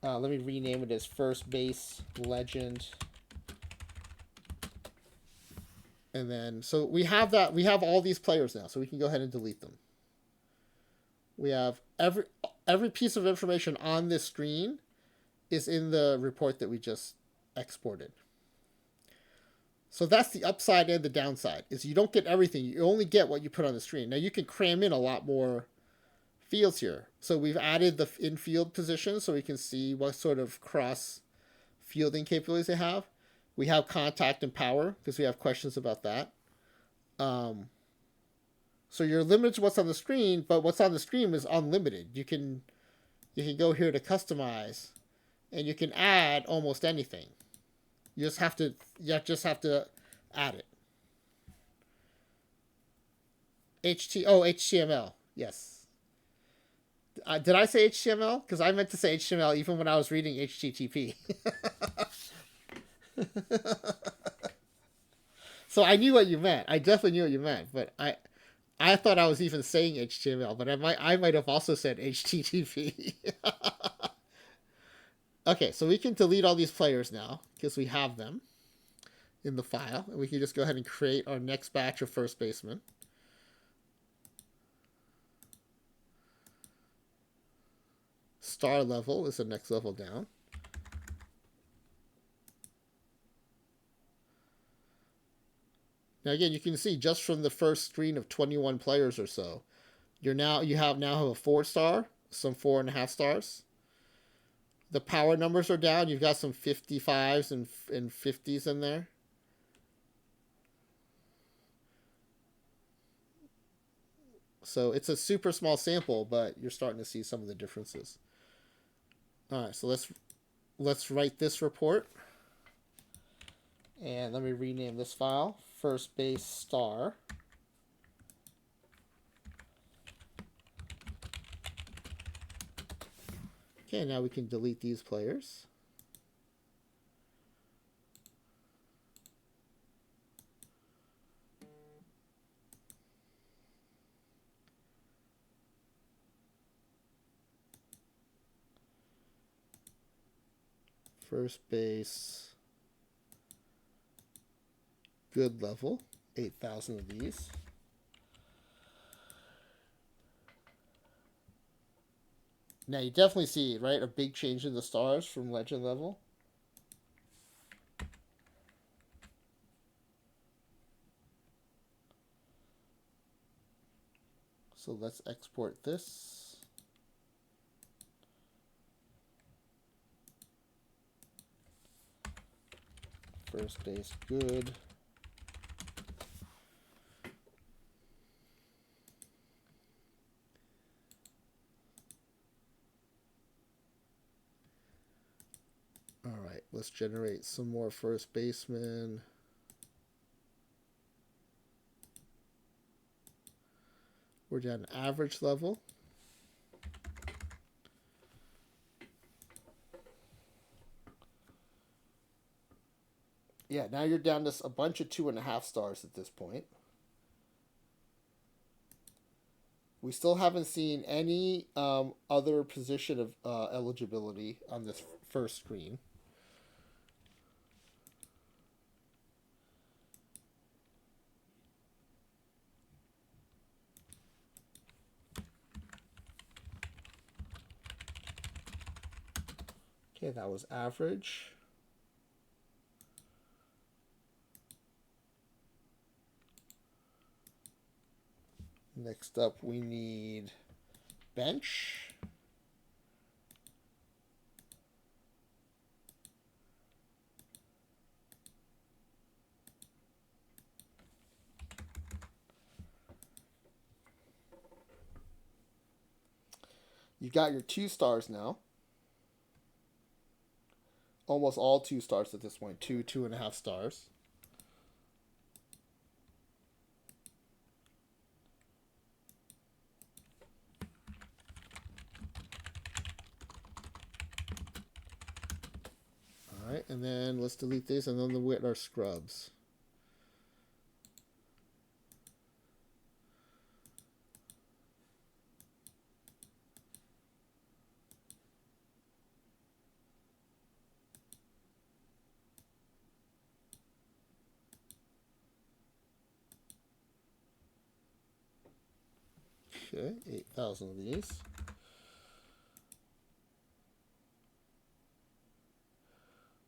Let me rename it as First Base Legend. And then, so we have all these players now, so we can go ahead and delete them. We have every piece of information on this screen is in the report that we just exported. So that's the upside and the downside, is you don't get everything. You only get what you put on the screen. Now you can cram in a lot more fields here. So we've added the infield position so we can see what sort of cross fielding capabilities they have. We have contact and power because we have questions about that. So you're limited to what's on the screen, but what's on the screen is unlimited. You can go here to customize, and you can add almost anything. You just have to add it. HTML. Yes. Did I say HTML? Because I meant to say HTML even when I was reading HTTP. So I knew what you meant. I definitely knew what you meant, but I thought I was even saying HTML, but I might have also said HTTP. Okay, so we can delete all these players now because we have them in the file, and we can just go ahead and create our next batch of first baseman. Star level is the next level down. Now again, you can see just from the first screen of 21 players or so, you have a 4-star, some 4.5 stars. The power numbers are down. You've got some 55s and 50s in there. So it's a super small sample, but you're starting to see some of the differences. All right, so let's write this report. And let me rename this file, first base star. Okay, now we can delete these players. First base, good level, 8,000 of these. Now you definitely see, right, a big change in the stars from legend level. So let's export this. First base good. All right, let's generate some more first basemen. We're down to average level. Yeah, now you're down to a bunch of 2.5 stars at this point. We still haven't seen any other position of eligibility on this first screen. Okay, that was average. Next up, we need bench. You've got your 2 stars now. Almost all 2 stars at this point. 2.5 stars. All right, and then let's delete these, and then we'll get our scrubs. Okay, 8,000 of these.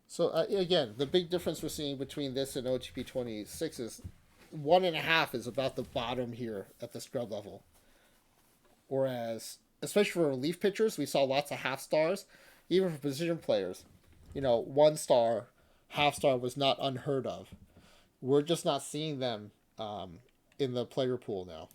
So again, the big difference we're seeing between this and OOTP26 is 1.5 is about the bottom here at the scrub level. Whereas, especially for relief pitchers, we saw lots of half stars. Even for position players, 1 star, half star was not unheard of. We're just not seeing them in the player pool now.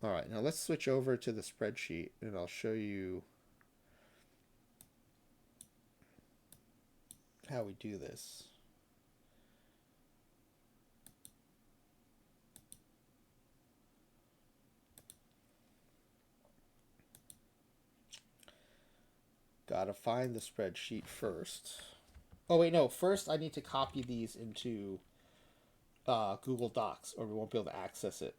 All right, now let's switch over to the spreadsheet, and I'll show you how we do this. Gotta find the spreadsheet first. Oh wait, no. First, I need to copy these into Google Docs, or we won't be able to access it.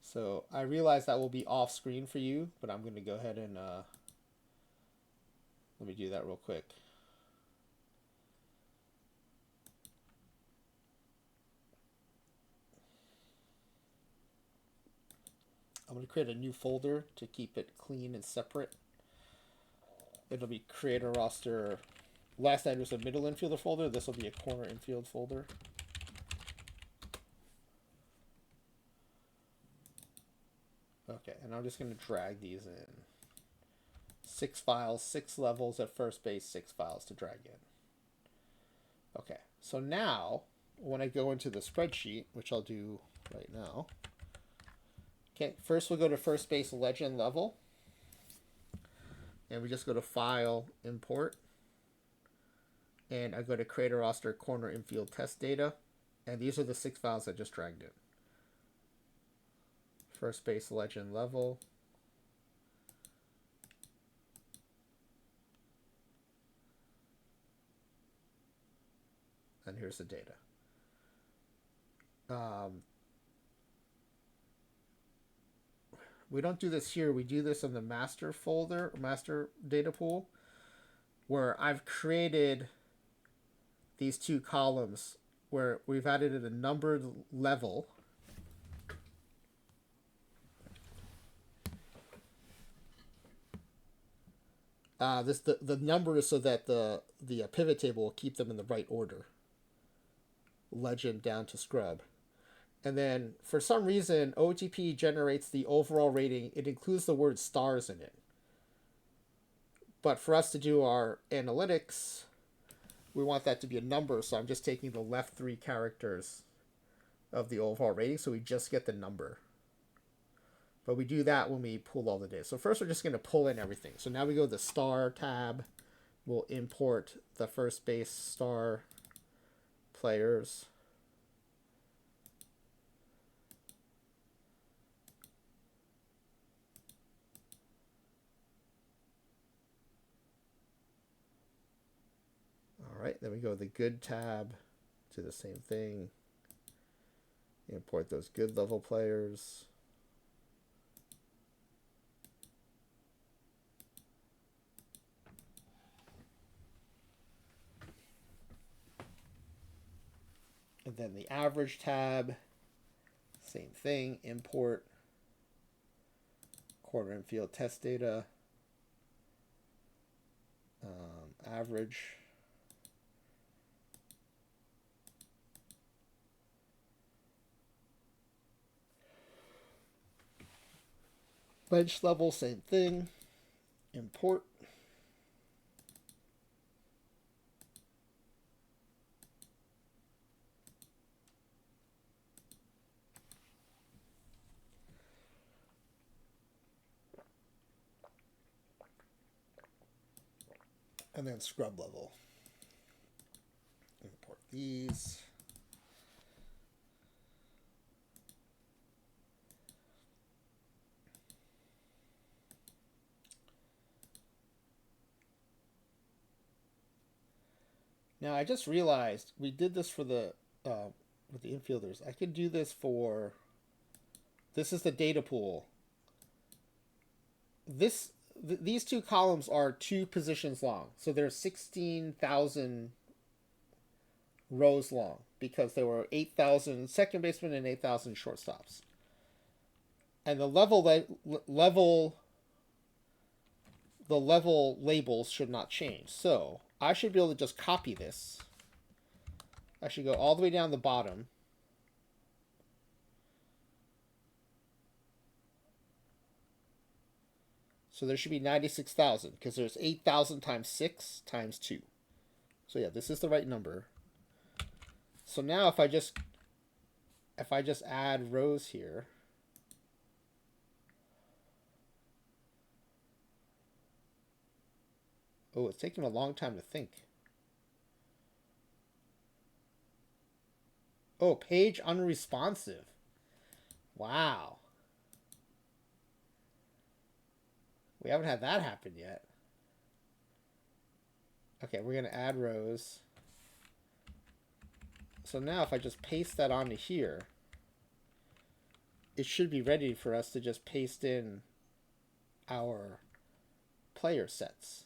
So I realize that will be off screen for you, but I'm going to go ahead and let me do that real quick. I'm going to create a new folder to keep it clean and separate. It'll be creator roster. Last night was a middle infielder folder. This will be a corner infield folder. Okay, and I'm just going to drag these in. 6 files, 6 levels at first base, 6 files to drag in. Okay, so now when I go into the spreadsheet, which I'll do right now. Okay, first we'll go to first base legend level. And we just go to File, Import. And I go to Creator Roster Corner Infield Test Data. And these are the 6 files I just dragged in. First base legend level. And here's the data. We don't do this here. We do this in the master folder, master data pool, where I've created these 2 columns where we've added a numbered level. The number is so that the pivot table will keep them in the right order. Legend down to scrub. And then, for some reason, OOTP generates the overall rating. It includes the word stars in it. But for us to do our analytics, we want that to be a number. So I'm just taking the left 3 characters of the overall rating. So we just get the number. But we do that when we pull all the data. So first we're just going to pull in everything. So now we go to the star tab. We'll import the first base star players. All right, then we go to the good tab, do the same thing. Import those good level players. And then the average tab, same thing, import corner infield test data, average. Bench level, same thing, import. And then scrub level. Import these. Now I just realized we did this for the with the infielders. I could do this for. This is the data pool. These 2 columns are 2 positions long, so they're 16,000 rows long because there were 8,000 second basemen and 8,000 shortstops. And the level labels should not change. So I should be able to just copy this. I should go all the way down the bottom. So there should be 96,000 because there's 8,000 times 6 times 2. So yeah, this is the right number. So now if I just add rows here, oh, it's taking a long time to think. Oh, page unresponsive. Wow. We haven't had that happen yet. Okay, we're going to add rows. So now if I just paste that onto here, it should be ready for us to just paste in our player sets.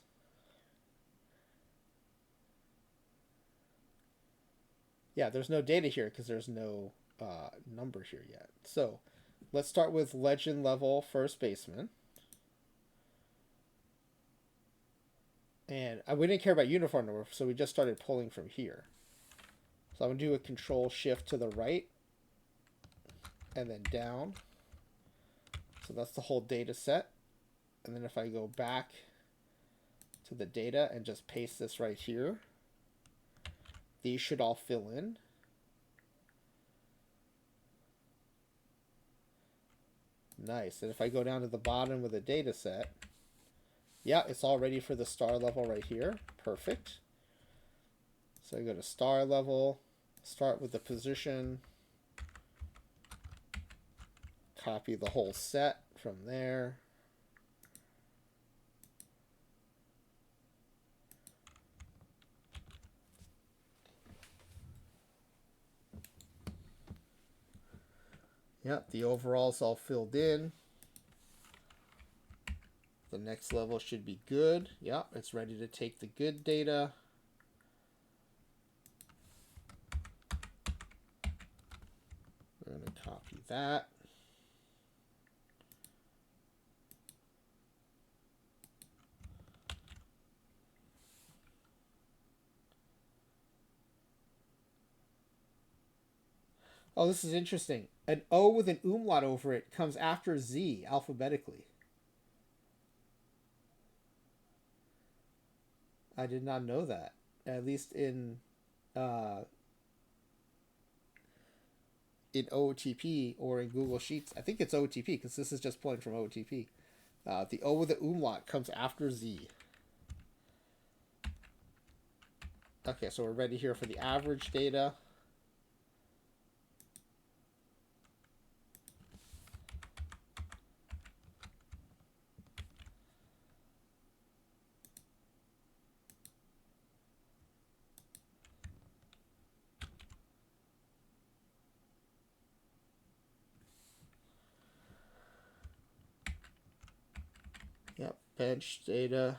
Yeah, there's no data here because there's no number here yet. So let's start with legend level first baseman. And we didn't care about uniform number, so we just started pulling from here. So I'm going to do a control shift to the right and then down. So that's the whole data set. And then if I go back to the data and just paste this right here, these should all fill in. Nice. And if I go down to the bottom with the data set, yeah, it's all ready for the star level right here. Perfect. So I go to star level, start with the position, copy the whole set from there. Yep, the overall's all filled in. The next level should be good. Yep, it's ready to take the good data. We're going to copy that. Oh, this is interesting. An O with an umlaut over it comes after Z alphabetically. I did not know that. At least in OOTP or in Google Sheets. I think it's OOTP because this is just pulling from OOTP. The O with the umlaut comes after Z. Okay, so we're ready here for the average data. Yep, bench data.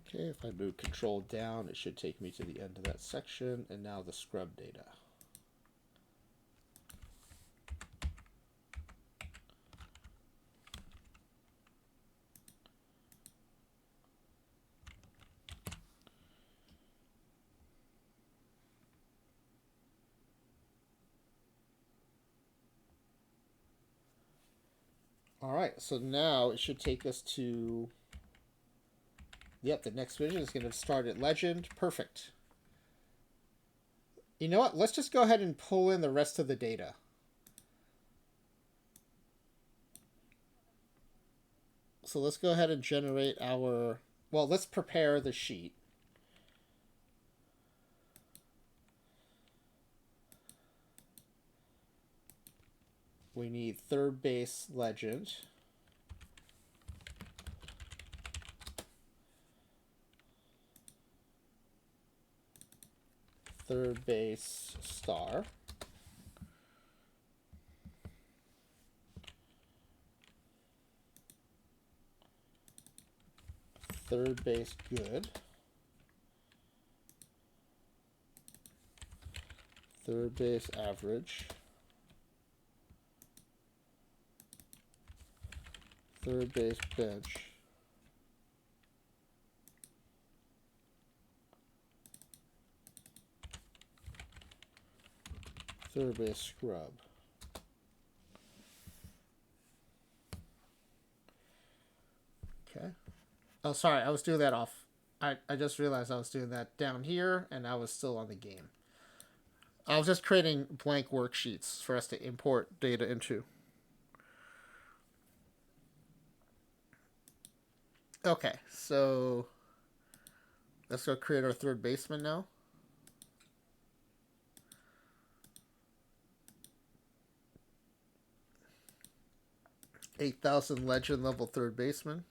Okay, if I move control down, it should take me to the end of that section, and now the scrub data. All right, so now it should take us to, yep, the next vision is going to start at legend. Perfect. You know what? Let's just go ahead and pull in the rest of the data. So let's go ahead and generate our, well, let's prepare the sheet. We need third base legend. Third base star. Third base good. Third base average. Third base bench. Third base scrub. Okay. Oh, sorry, I was doing that off. I just realized I was doing that down here, and I was still on the game. I was just creating blank worksheets for us to import data into. Okay, so let's go create our third baseman now. 8,000 legend level third baseman.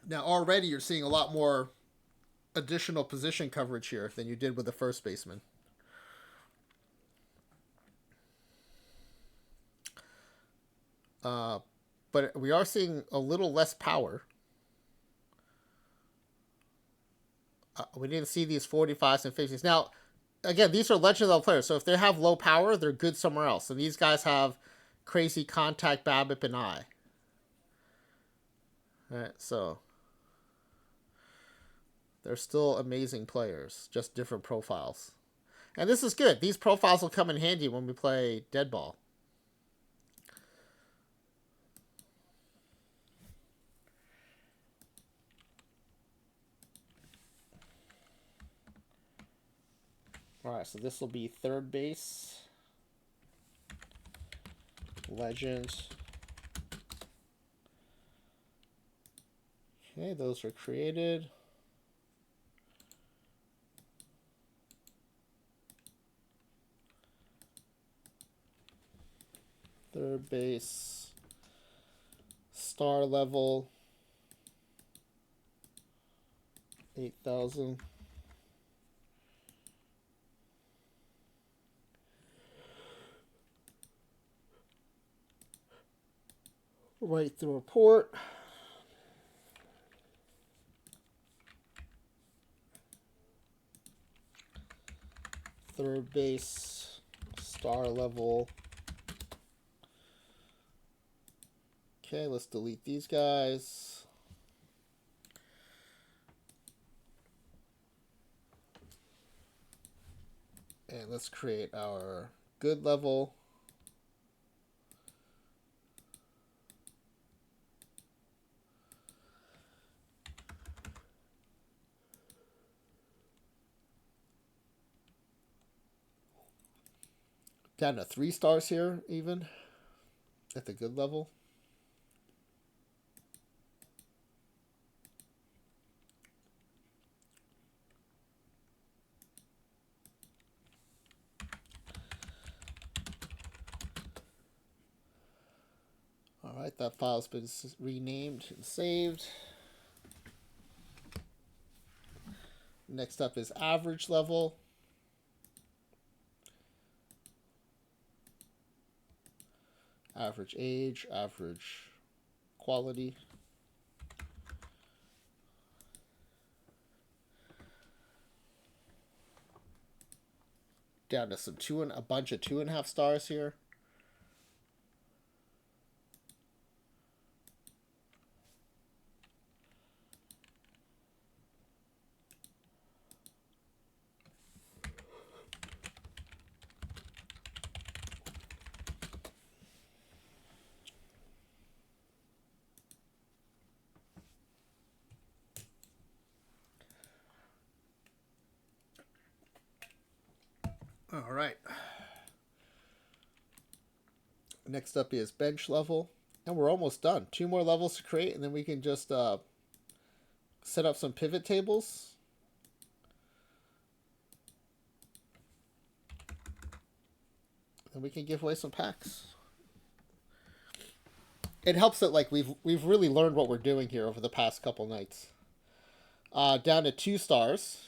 Now already you're seeing a lot more additional position coverage here than you did with the first baseman. But we are seeing a little less power. We didn't see these 45s and 50s. Now, again, these are legend level players, so if they have low power, they're good somewhere else. And these guys have crazy contact, BABIP, and I. All right, so they're still amazing players, just different profiles. And this is good. These profiles will come in handy when we play dead ball. All right, so this will be third base, legend. Okay, those are created. Third base, star level, 8,000. Write the report. Third base, star level. Okay, let's delete these guys. And let's create our good level. Down to 3 stars here, even at the good level. All right, that file's been renamed and saved. Next up is average level. Average age, average quality. Down to a bunch of 2.5 stars here. All right. Next up is bench level. And we're almost done. 2 more levels to create, and then we can just set up some pivot tables. And we can give away some packs. It helps that like we've really learned what we're doing here over the past couple nights. Down to 2 stars.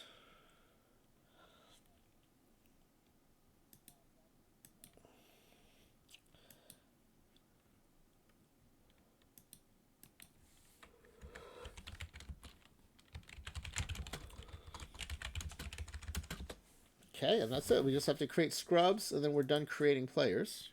Okay, and that's it. We just have to create scrubs, and then we're done creating players.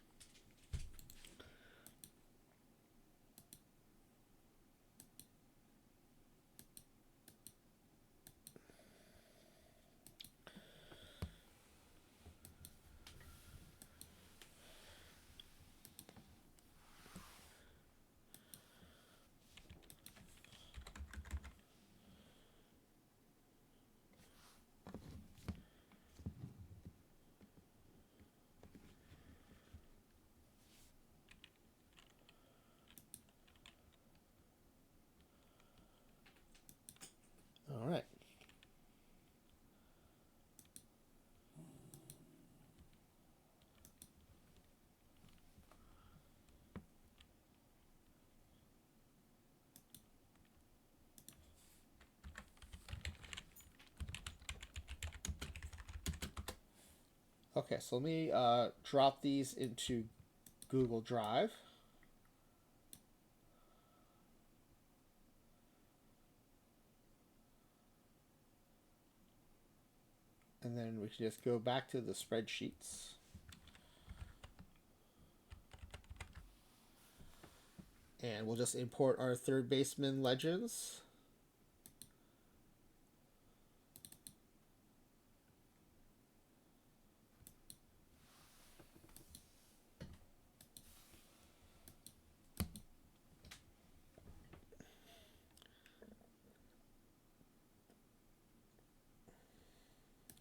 Okay, so let me drop these into Google Drive. And then we can just go back to the spreadsheets. And we'll just import our third baseman legends.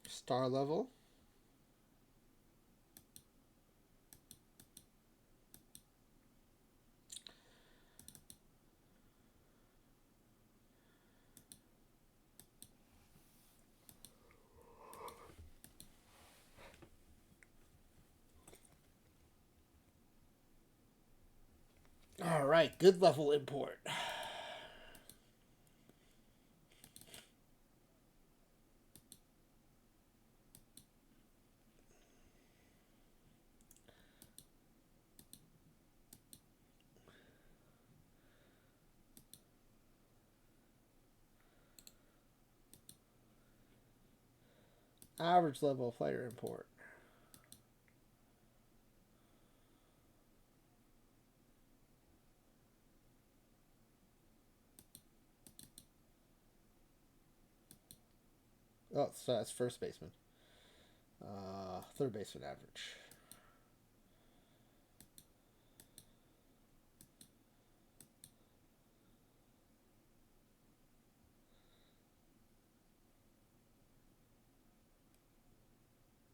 Star level. All right, good level import. Average level player import. Oh, so that's first baseman. Third baseman average.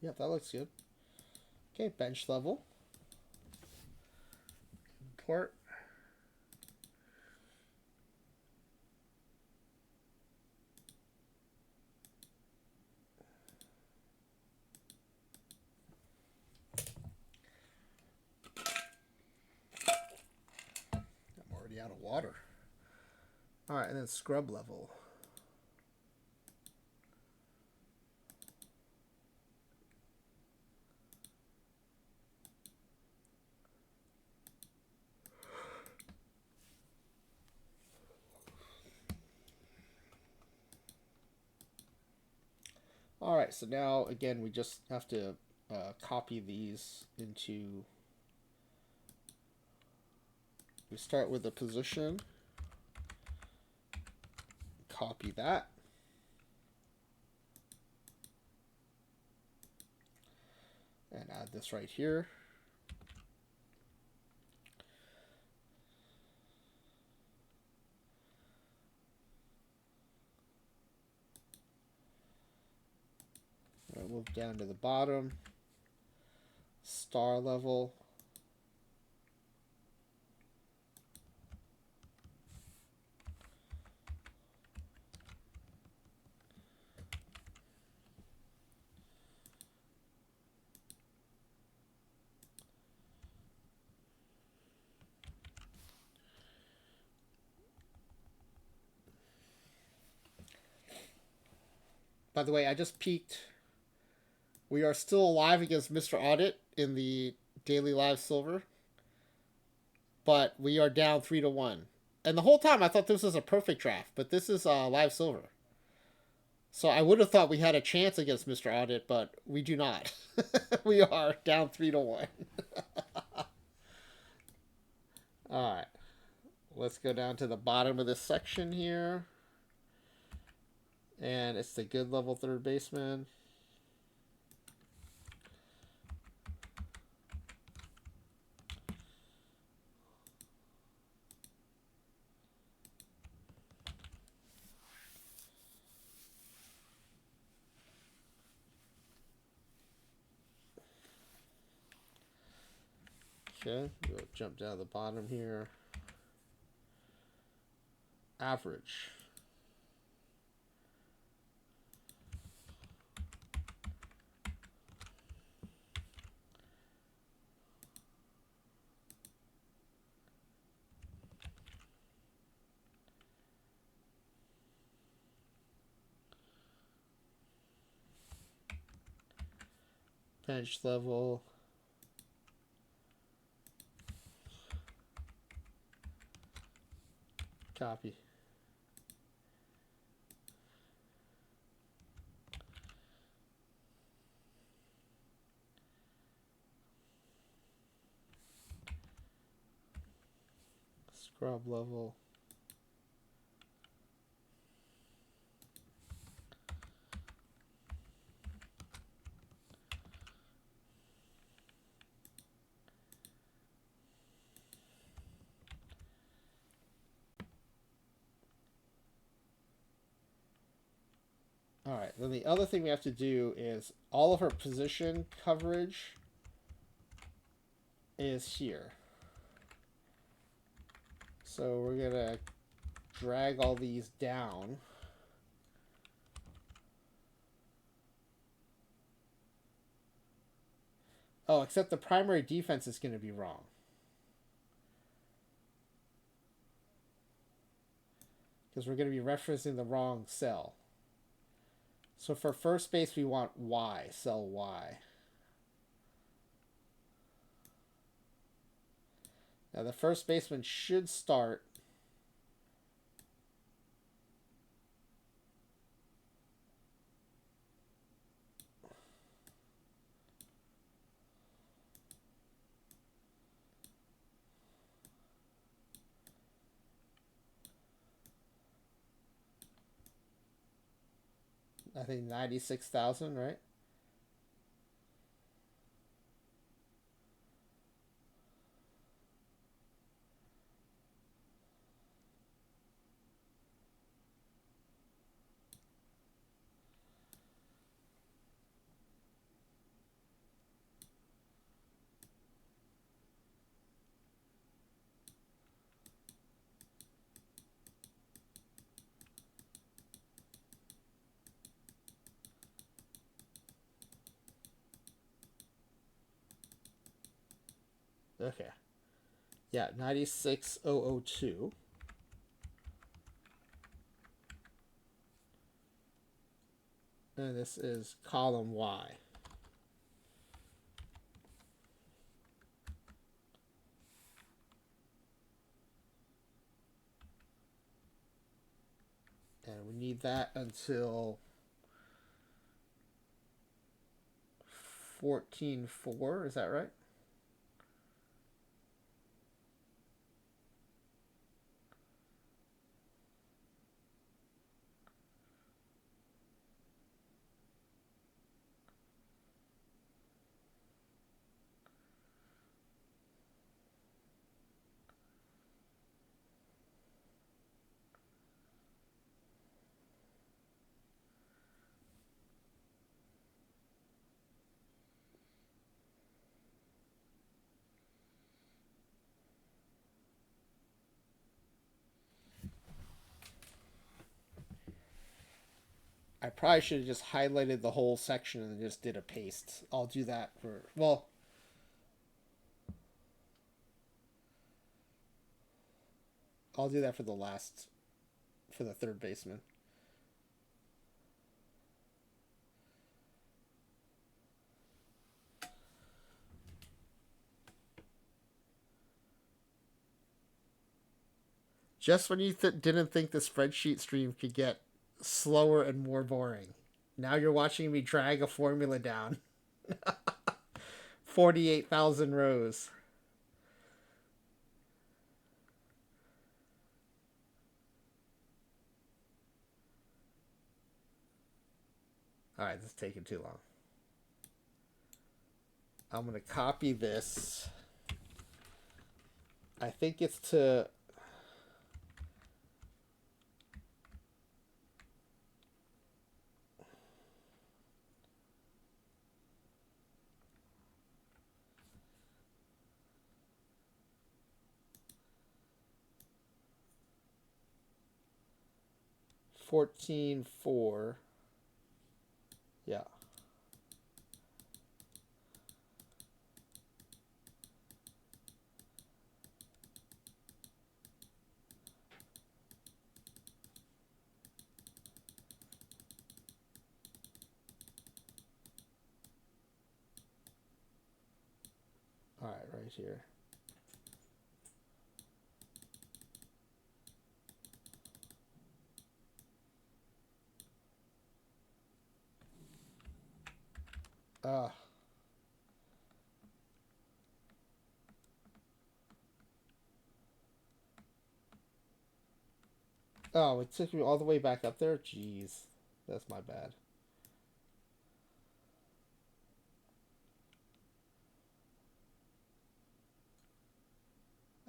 Yep, that looks good. Okay, bench level. Import. I'm already out of water. All right, and then scrub level. All right, so now again we just have to copy these into. We start with the position. Copy that. And add this right here. I'll move down to the bottom. Star level. By the way, I just peeked. We are still alive against Mr. Audit in the daily live silver, but we are down 3-1. And the whole time I thought this was a perfect draft, but this is live silver. So I would have thought we had a chance against Mr. Audit, but we do not. We are down 3-1. All right. Let's go down to the bottom of this section here. And it's the good level third baseman. Okay, we'll jump down to the bottom here. Average. bench level. Copy. Scrub level. All right, then the other thing we have to do is all of her position coverage is here. So we're going to drag all these down. Oh, except the primary defense is going to be wrong. Because we're going to be referencing the wrong cell. So for first base, we want Y, cell Y. Now the first baseman should start. I think 96,000, right? Okay. Yeah, 96002. And this is column Y. And we need that until 14.4, is that right? I probably should have just highlighted the whole section and just did a paste. I'll do that for, well, I'll do that for the third baseman. Just when you didn't think the spreadsheet stream could get slower and more boring. Now you're watching me drag a formula down. 48,000 rows. All right, this is taking too long. I'm going to copy this. I think it's to... $14.4. Yeah. it here. Oh, it took me all the way back up there? Jeez. That's my bad.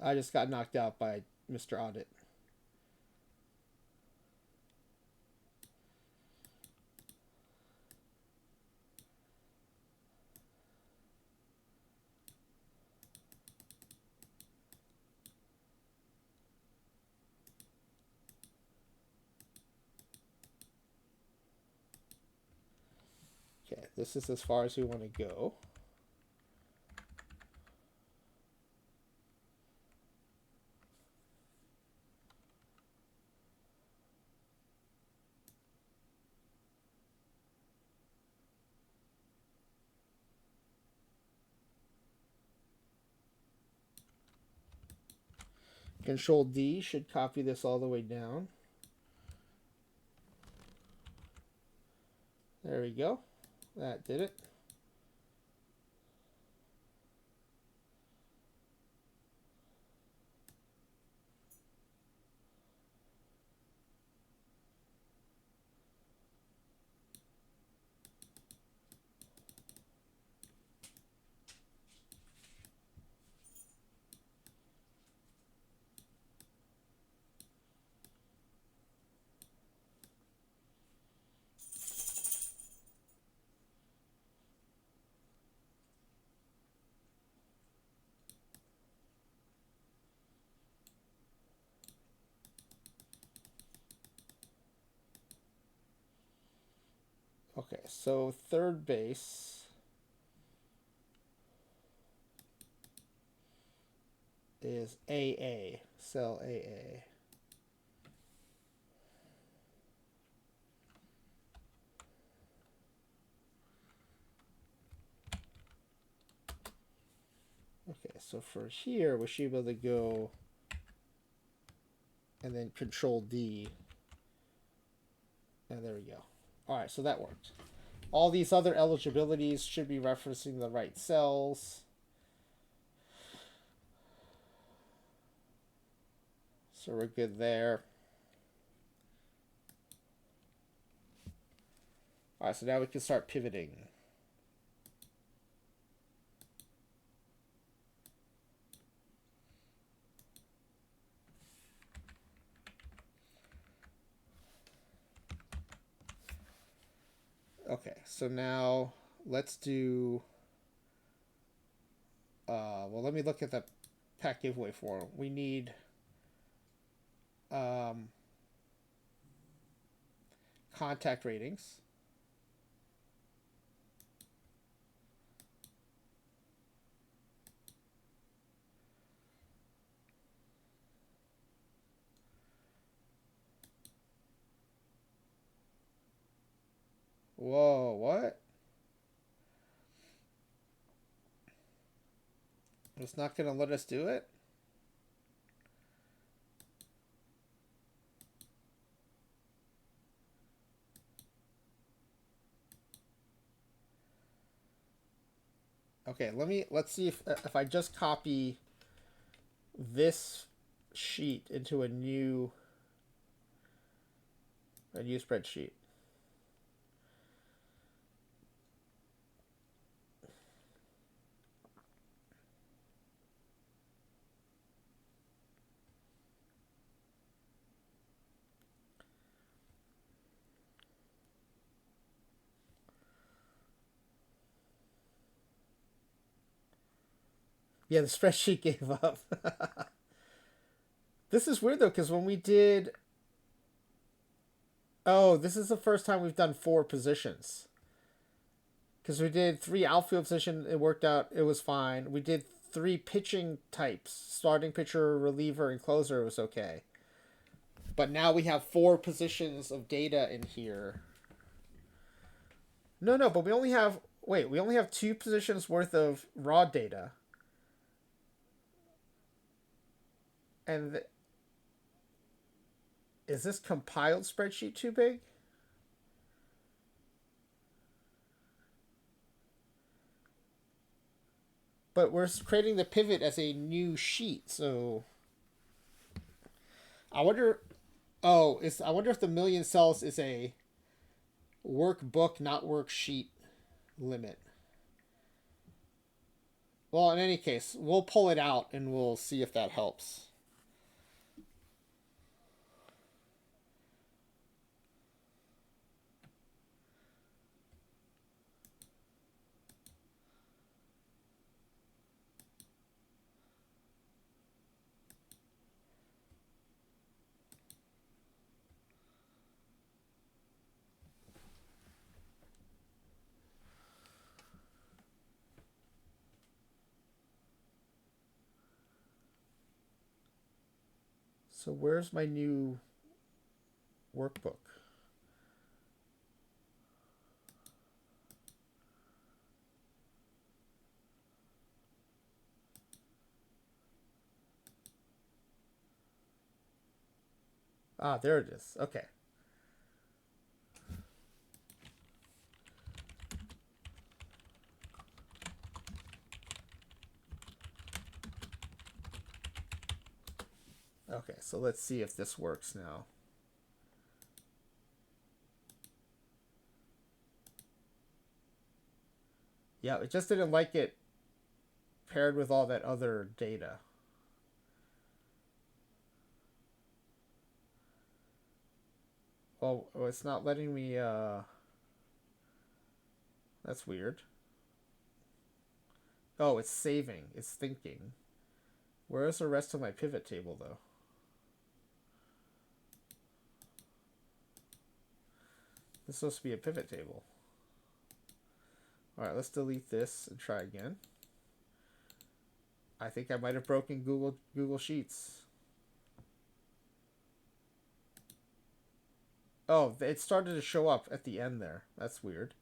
I just got knocked out by Mr. Audit. Okay, this is as far as we want to go. Control D should copy this all the way down. There we go. That did it. Okay, so third base is AA, cell AA. Okay, so for here, we should be able to go and then Control D. And there we go. All right, so that worked. All these other eligibilities should be referencing the right cells. So we're good there. All right, so now we can start pivoting. Okay, so now let's do, well, let me look at the pack giveaway form. We need contact ratings. Whoa, what? It's not going to let us do it? Okay, let's see if I just copy this sheet into a new spreadsheet. Yeah, the spreadsheet gave up. This is weird though, because when we did, oh, this is the first time we've done 4 positions. Because we did 3 outfield position, it worked out, it was fine. We did 3 pitching types, starting pitcher, reliever, and closer, it was okay. But now we have 4 positions of data in here. No, but we only have 2 positions worth of raw data. And is this compiled spreadsheet too big? But we're creating the pivot as a new sheet, so I wonder. Oh, I wonder if the million cells is a workbook, not worksheet limit. Well, in any case, we'll pull it out and we'll see if that helps. So where's my new workbook? Ah, there it is. Okay. Okay, so let's see if this works now. Yeah, it just didn't like it paired with all that other data. Oh, it's not letting me, that's weird. Oh, it's saving. It's thinking. Where's the rest of my pivot table, though? This is supposed to be a pivot table. Alright, let's delete this and try again. I think I might have broken Google Sheets. Oh, it started to show up at the end there. That's weird.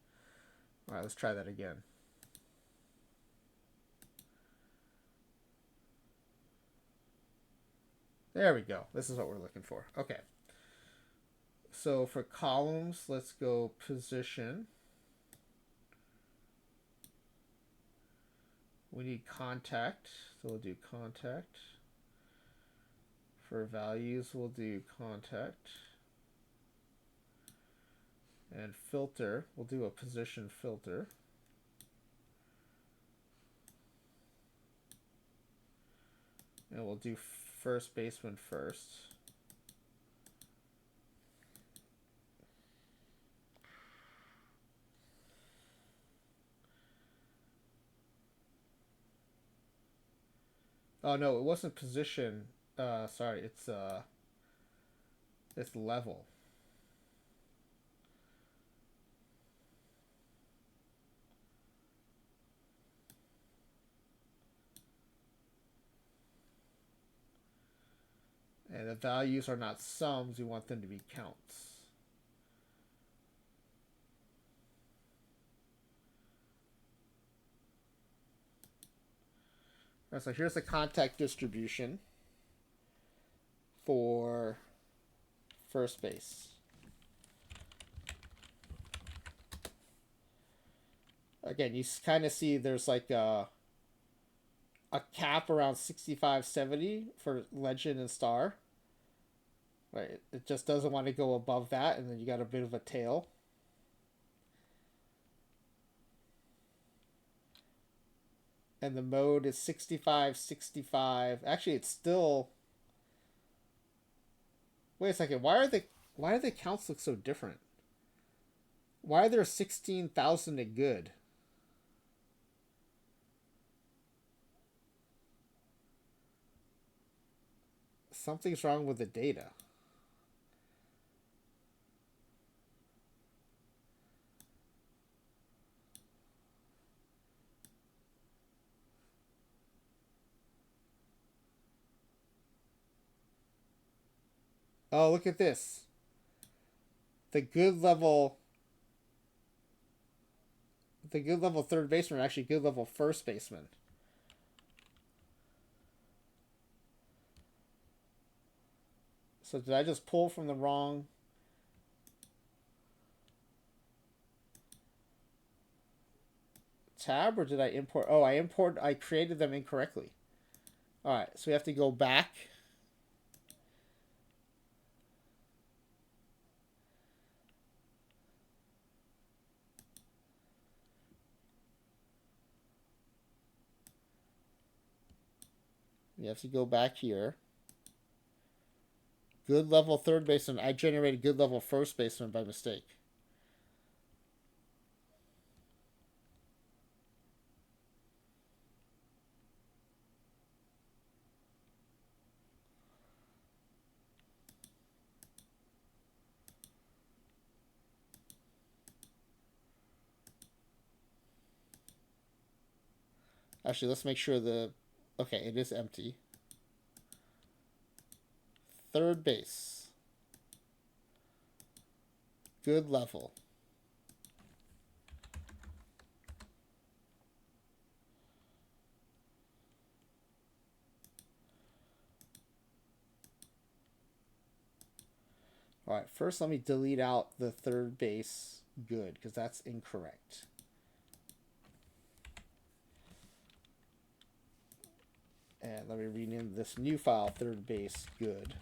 Alright, let's try that again. There we go. This is what we're looking for. Okay. So for columns, let's go position. We need contact, so we'll do contact. For values, we'll do contact. And filter, we'll do a position filter. And we'll do first baseman first. Oh no, it wasn't position. Sorry, it's level. And the values are not sums, we want them to be counts. Right, so here's the contact distribution for first base. Again, you kind of see there's like a cap around 65, 70 for legend and star. Right, it just doesn't want to go above that, and then you got a bit of a tail. And the mode is 65, 65. Actually, it's still. Wait a second. Why do the counts look so different? Why are there 16,000 at good? Something's wrong with the data. Oh, look at this. The good level third baseman are actually good level first baseman. So did I just pull from the wrong tab, or did I import? Oh, I created them incorrectly. All right, so we have to go back. You have to go back here. Good level third baseman. I generated good level first baseman by mistake. Actually, let's make sure okay, it is empty. Third base. Good level. All right, first let me delete out the third base good, because that's incorrect. And let me rename this new file third base good.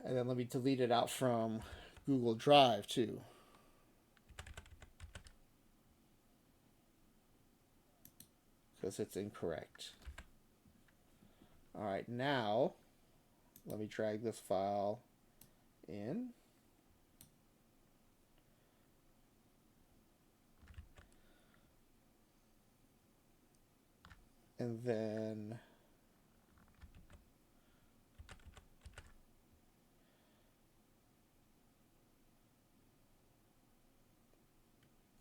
And then let me delete it out from Google Drive too. Because it's incorrect. All right, now let me drag this file in. And then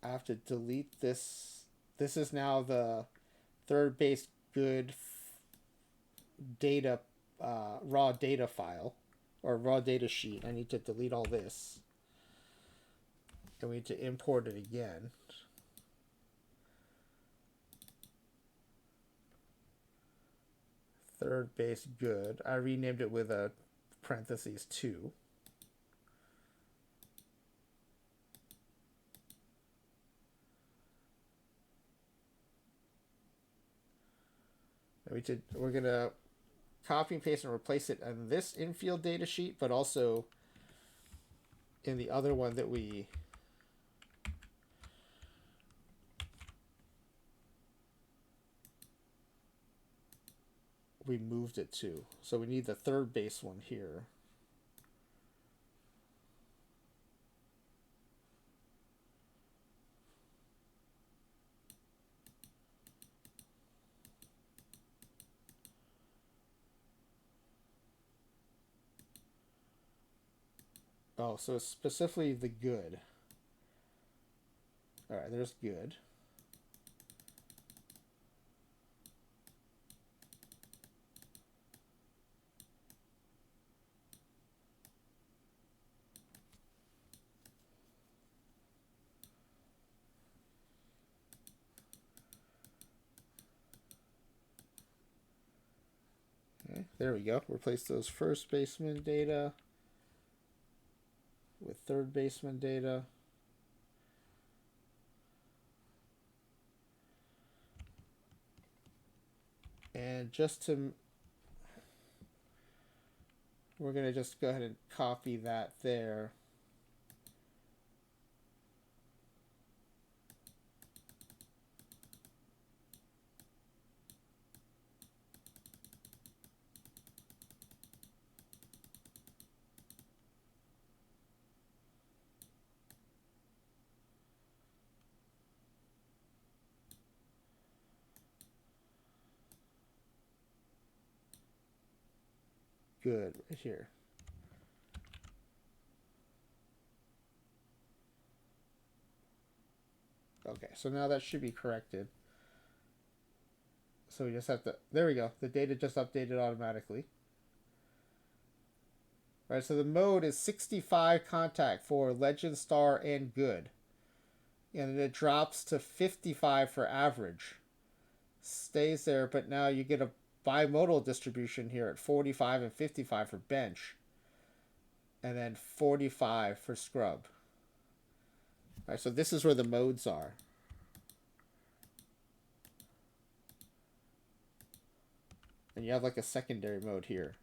I have to delete this. This is now the third base good data, raw data file, or raw data sheet. I need to delete all this. And we need to import it again. Third base good. I renamed it with a parentheses 2. We're gonna copy and paste and replace it on this infield data sheet, but also in the other one that we moved it to. So we need the third base one here. Oh, so it's specifically the good. All right, there's good. Okay, there we go. Replace those first baseman data with third baseman data. And we're going to just go ahead and copy that there. Good, right here. Okay, so now that should be corrected. So we just have to, there we go. The data just updated automatically. All right, so the mode is 65 contact for legend, star, and good. And it drops to 55 for average. stays there, but now you get a bimodal distribution here at 45 and 55 for bench, and then 45 for scrub. All right, so this is where the modes are. And you have like a secondary mode here.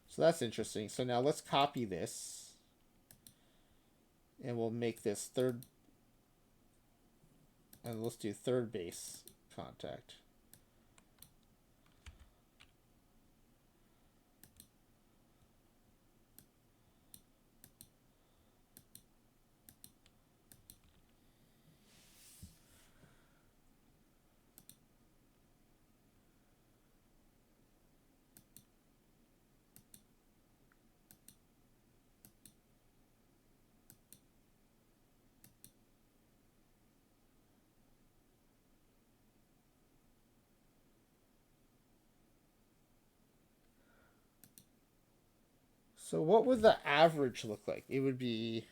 So that's interesting. So now let's copy this. And we'll make this third. And let's do third base contact. So what would the average look like? It would be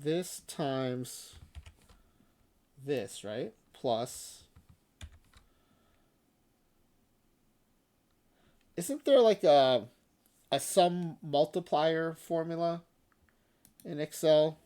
this times this, right? Plus, isn't there like a sum multiplier formula in Excel?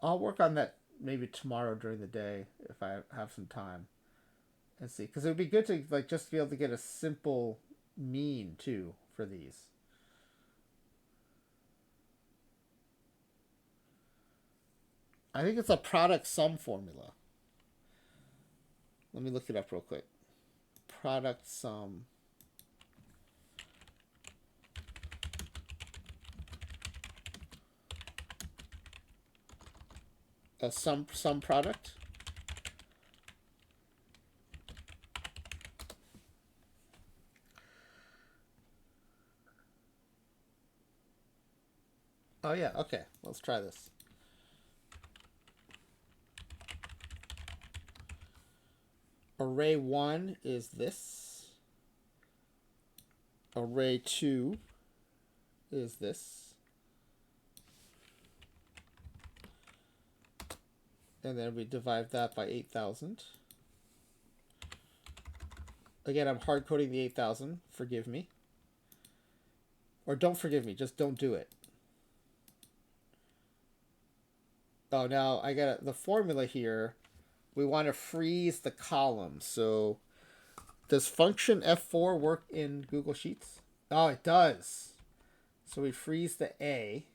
I'll work on that maybe tomorrow during the day if I have some time and see, because it would be good to like just be able to get a simple mean too for these. I think it's a product sum formula. Let me look it up real quick. Product sum. Some product. Oh yeah, okay. Let's try this. Array 1 is this. Array 2 is this. And then we divide that by 8,000. Again, I'm hard coding the 8,000. Forgive me. Or don't forgive me. Just don't do it. Oh, now I got the formula here. We want to freeze the column. So does function F4 work in Google Sheets? Oh, it does. So we freeze the A.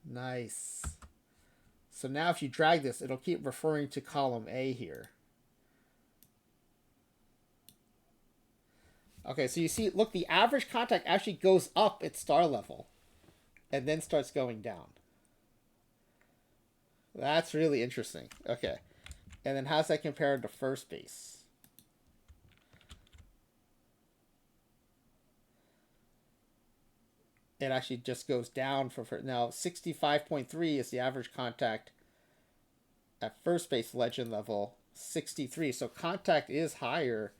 Nice. So now if you drag this, it'll keep referring to column A here. Okay, so you see, look, the average contact actually goes up at star level and then starts going down. That's really interesting. Okay. And then how's that compared to first base? It actually just goes down for now. 65.3 is the average contact at first base legend level. 63. So contact is higher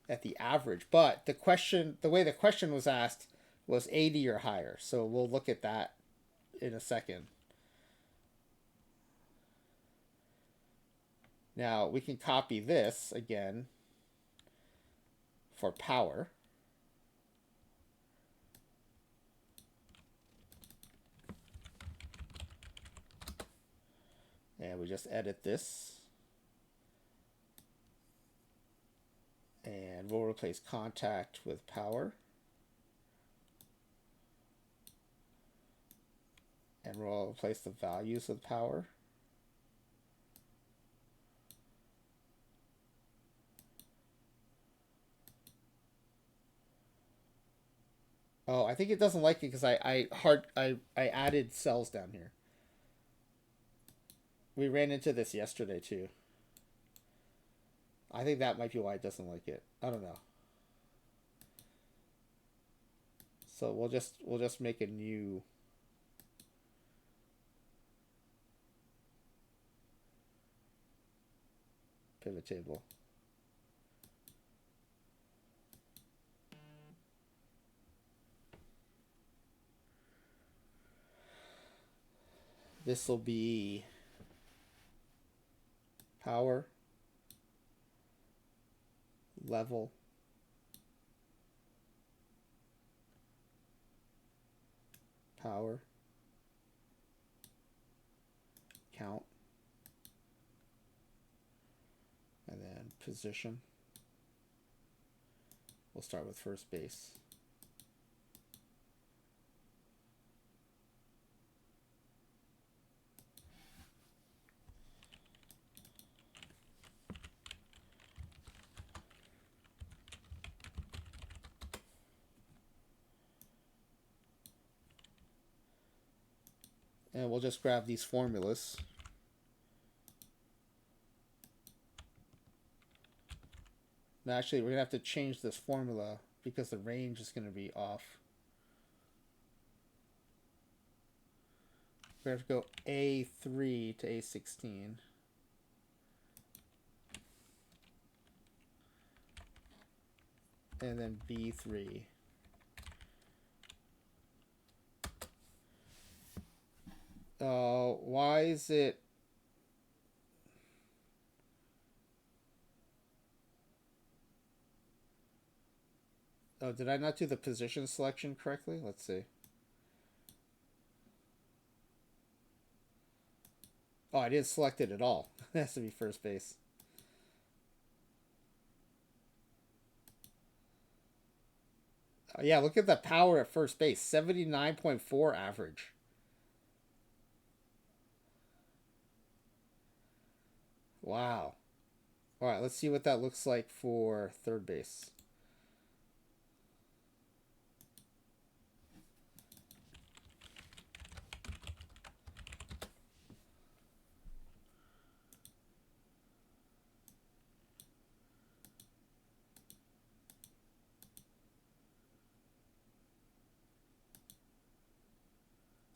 at the average, but the way the question was asked was 80 or higher. So we'll look at that in a second. Now we can copy this again for power. And we just edit this. And we'll replace contact with power. And we'll replace the values with power. Oh, I think it doesn't like it because I added cells down here. We ran into this yesterday too. I think that might be why it doesn't like it. I don't know. So we'll just make a new pivot table. This will be power, level, power, count, and then position. We'll start with first base. And we'll just grab these formulas. Now, actually, we're going to have to change this formula because the range is going to be off. We have to go A3 to A16. And then B3. Why is it... Oh, did I not do the position selection correctly? Let's see. Oh, I didn't select it at all. It has to be first base. Yeah, look at the power at first base. 79.4 average. Wow. All right, let's see what that looks like for third base.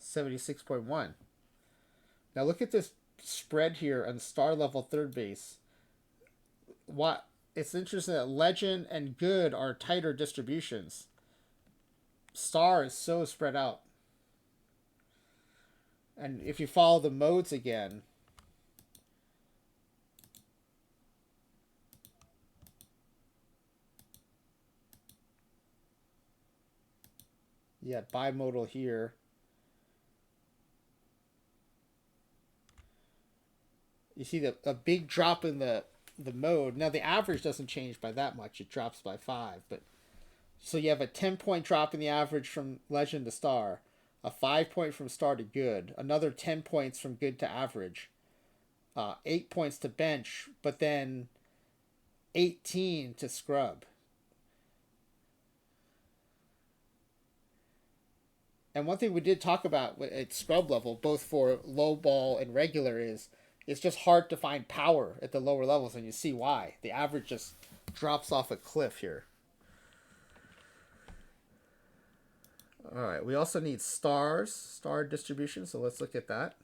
$76.1. Now look at this spread here on star level third base. What it's interesting that legend and good are tighter distributions. Star is so spread out. And if you follow the modes again, yeah, bimodal here. You see a big drop in the mode. Now the average doesn't change by that much. It drops by 5, but so you have a 10-point drop in the average from legend to star, a 5-point from star to good, another 10 points from good to average, 8 points to bench, but then 18 to scrub. And one thing we did talk about at scrub level, both for low ball and regular, is it's just hard to find power at the lower levels, and you see why. The average just drops off a cliff here. All right, we also need star distribution, so let's look at that.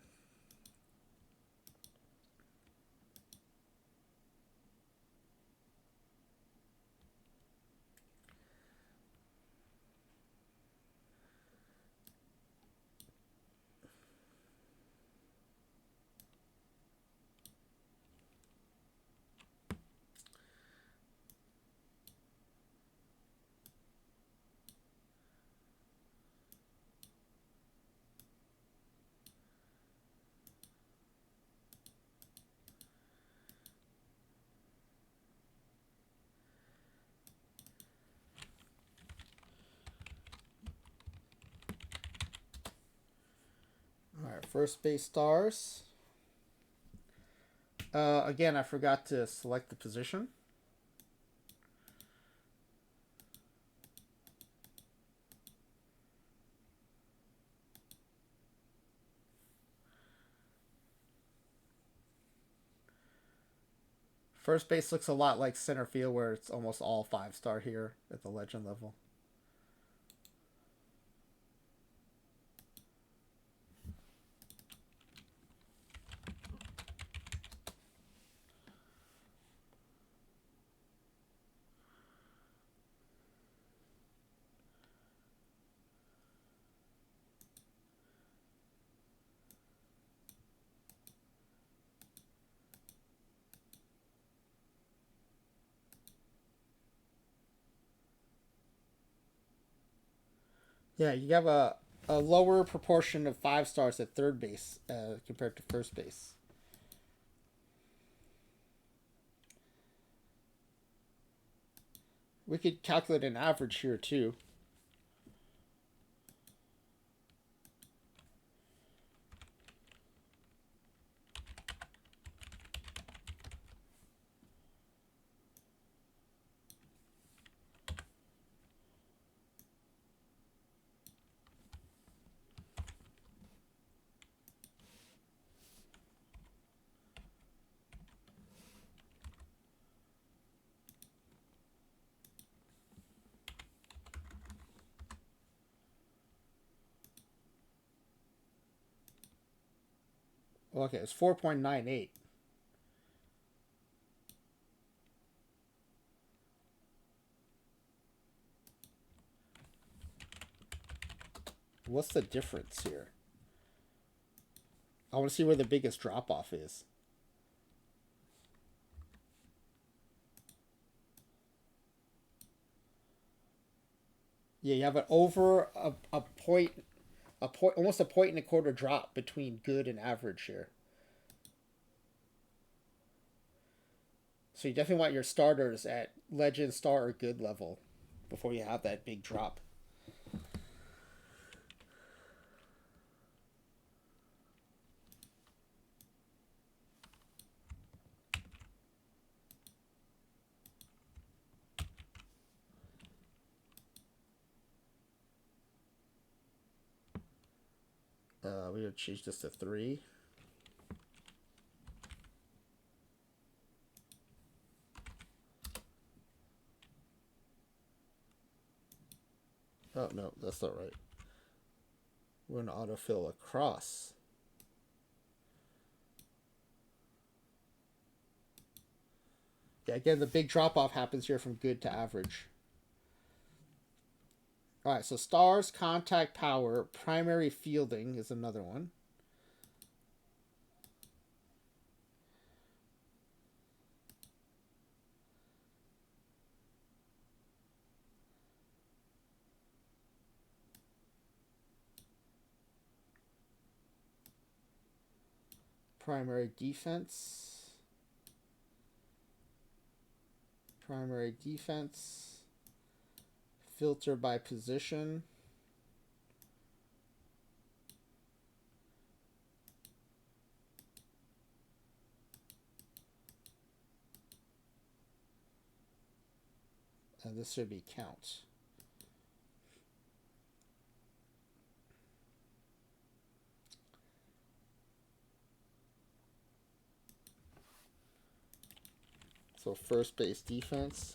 All right, first base stars. Again, I forgot to select the position. First base looks a lot like center field, where it's almost all 5-star here at the legend level. Yeah, you have a lower proportion of 5-stars at third base compared to first base. We could calculate an average here too. Okay, it's 4.98. What's the difference here? I want to see where the biggest drop off is. Yeah, you have an over a point, almost a point and a quarter drop between good and average here. So you definitely want your starters at legend, star, or good level before you have that big drop. We would change this to 3. Oh, no, that's not right. We're going to autofill across. Yeah, again, the big drop off happens here from good to average. All right, so stars, contact power, primary fielding is another one. Primary defense. Primary defense. Filter by position. And this should be count. So first base defense.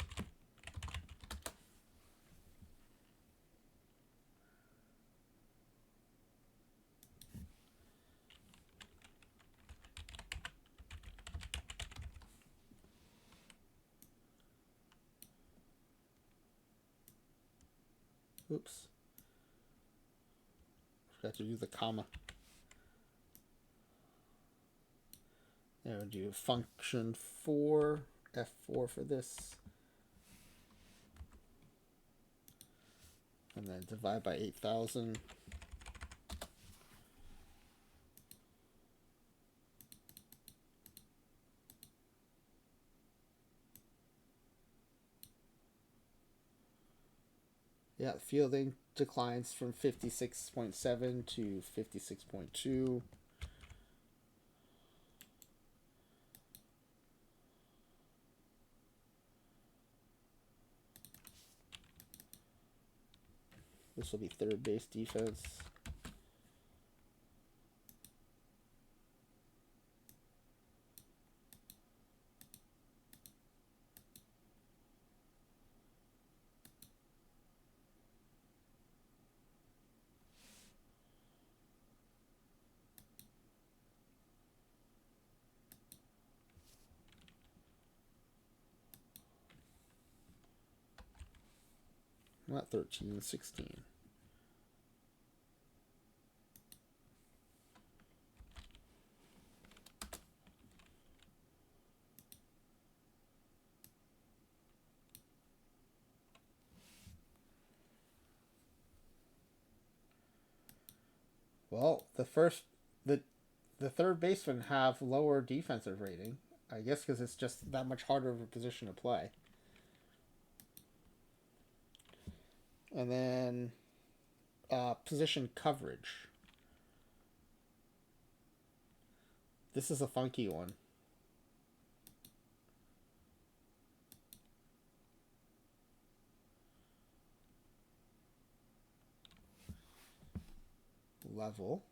Oops. Forgot to do the comma. And we'll do function 4, F4 for this. And then divide by 8,000. Yeah, fielding declines from 56.7 to 56.2. This will be third base defense. Not 13, 16. Well, the third baseman have lower defensive rating. I guess because it's just that much harder of a position to play. And then position coverage. This is a funky one. Level.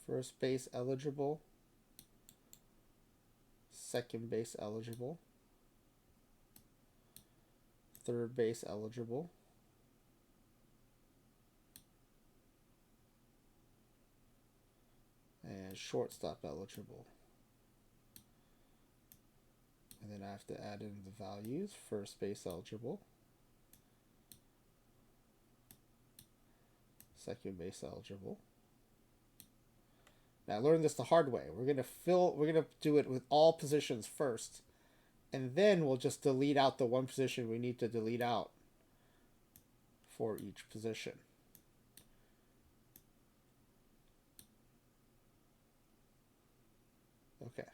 First base eligible. Second base eligible. Third base eligible. And shortstop eligible. And then I have to add in the values. First base eligible. Second base eligible. Now I learned this the hard way. We're gonna do it with all positions first, and then we'll just delete out the one position we need to delete out for each position. Okay.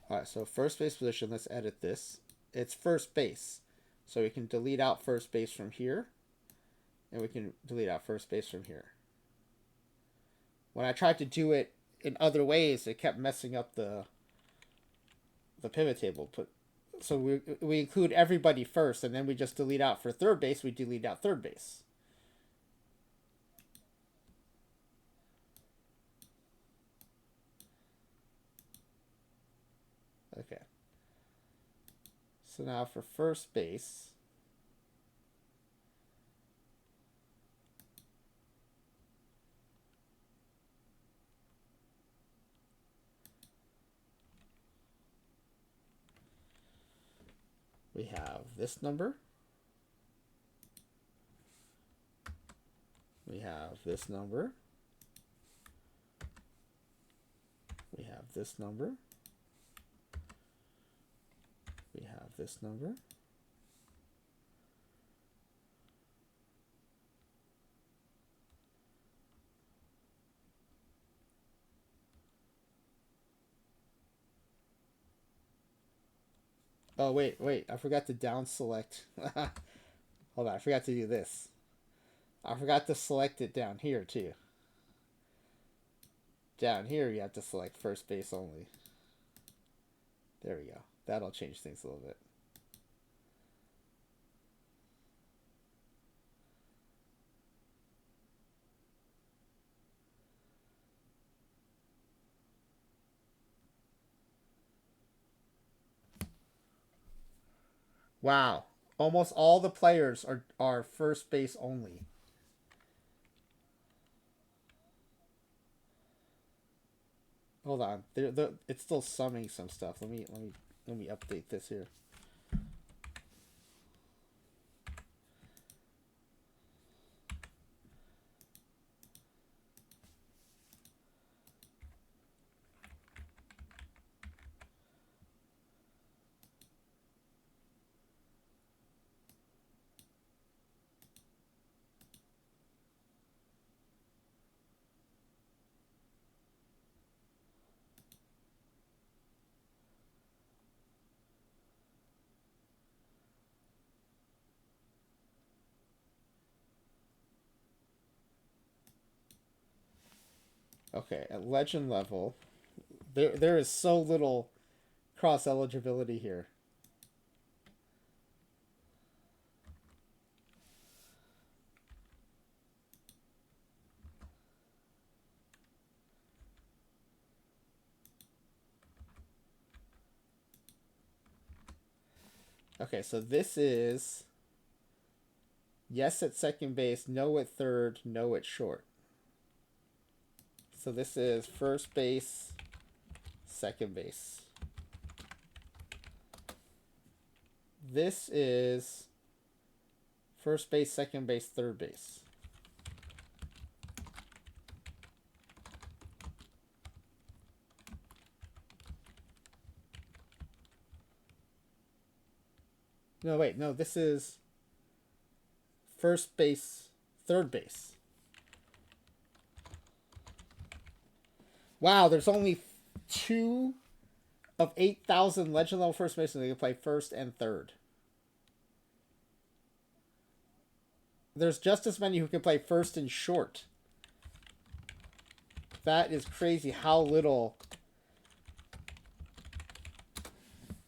All right, so first base position, let's edit this. It's first base. So we can delete out first base from here, and we can delete out first base from here. When I tried to do it in other ways, it kept messing up the pivot table. So we include everybody first, and then we just delete out for third base, we delete out third base. Okay. So now for first base, we have this number. We have this number. We have this number. We have this number. Oh, wait. I forgot to down select. Hold on, I forgot to do this. I forgot to select it down here, too. Down here, you have to select first base only. There we go. That'll change things a little bit. Wow. Almost all the players are first base only. Hold on. It's still summing some stuff. Let me update this here. Okay, at legend level, there is so little cross eligibility here. Okay, so this is yes at second base, no at third, no at short. So this is first base, second base. This is first base, second base, third base. No, wait, no, this is first base, third base. Wow, there's only 2 of 8,000 legend level first basemen that can play first and third. There's just as many who can play first and short. That is crazy how little.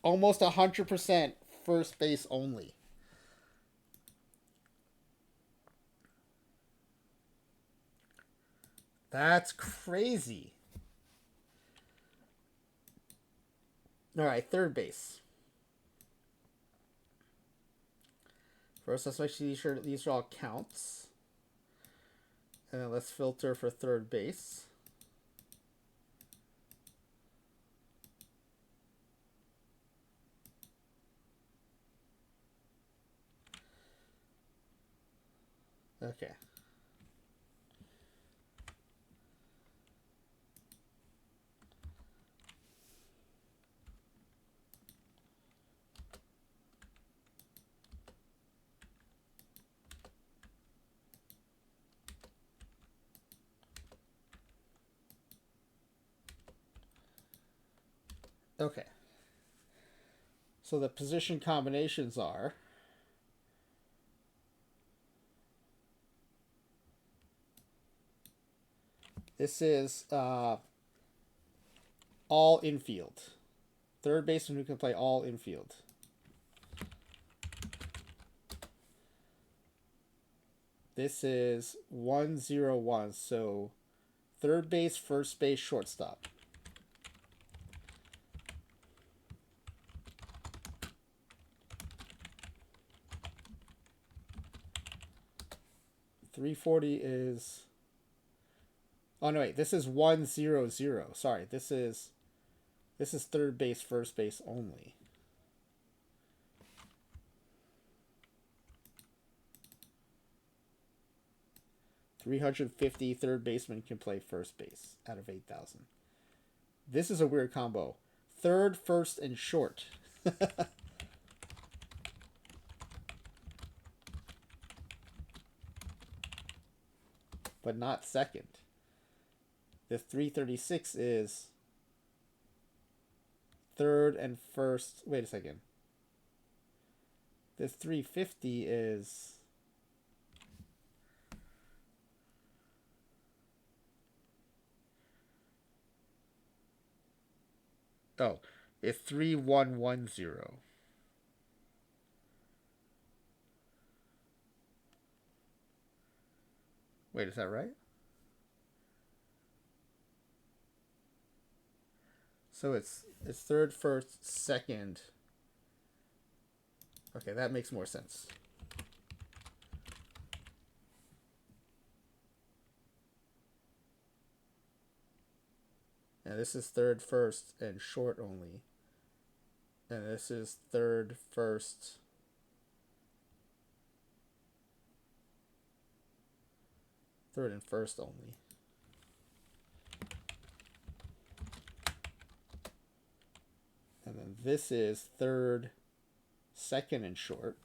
Almost 100% first base only. That's crazy. All right, third base. First, let's make sure these are all counts. And then let's filter for third base. Okay. Okay. So the position combinations are this is all infield. Third baseman who can play all infield. This is 1-0-1. So third base, first base, shortstop. .340 is. Oh no, wait. This is 1-0-0. Sorry, this is third base, first base only. .350 third baseman can play first base out of 8,000. This is a weird combo. Third, first, and short. But not second. The 336 is third and first. Wait a second. The 350 is. Oh, it's 3110. Wait, is that right? So it's third, first, second. Okay, that makes more sense. And this is third, first, and short only. And this is third, first. Third and first only. And then this is third, second, and short.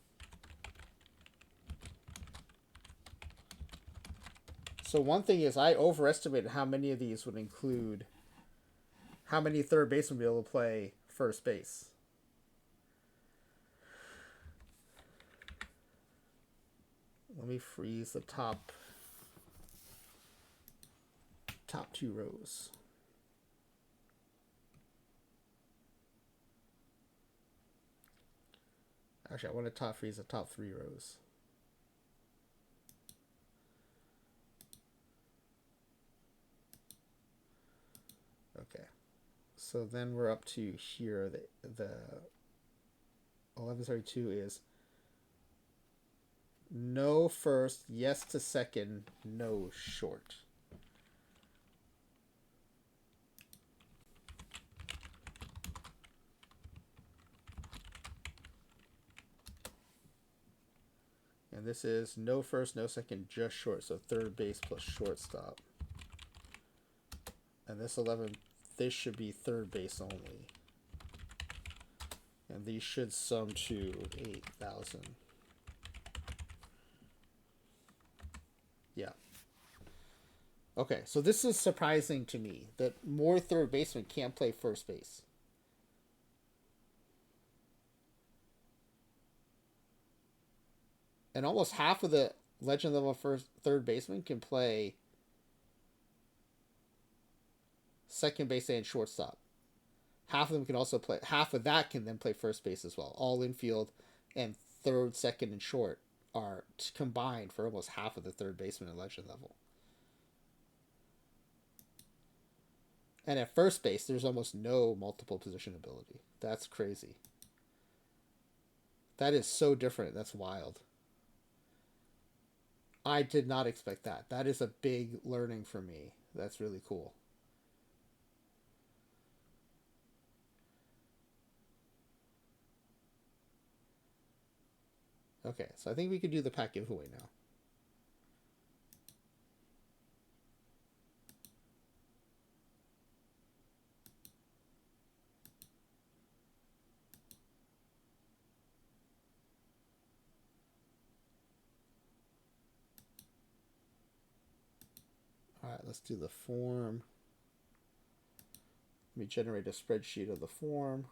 So one thing is I overestimated how many of these would include how many third basemen would be able to play first base. Let me freeze the top 2 rows. Actually, I want to top freeze the top 3 rows. Okay. So then we're up to here, the 1132 is no first, yes to second, no short. And this is no first, no second, just short. So third base plus shortstop. And this 11, this should be third base only. And these should sum to 8,000. Yeah. Okay, so this is surprising to me that more third basemen can't play first base. And almost half of the legend level third baseman can play second base and shortstop. Half of them can also play. Half of that can then play first base as well. All infield and third, second, and short are combined for almost half of the third baseman at legend level. And at first base, there's almost no multiple position ability. That's crazy. That is so different. That's wild. I did not expect that. That is a big learning for me. That's really cool. Okay, so I think we could do the pack giveaway now. All right, let's do the form. Let me generate a spreadsheet of the form.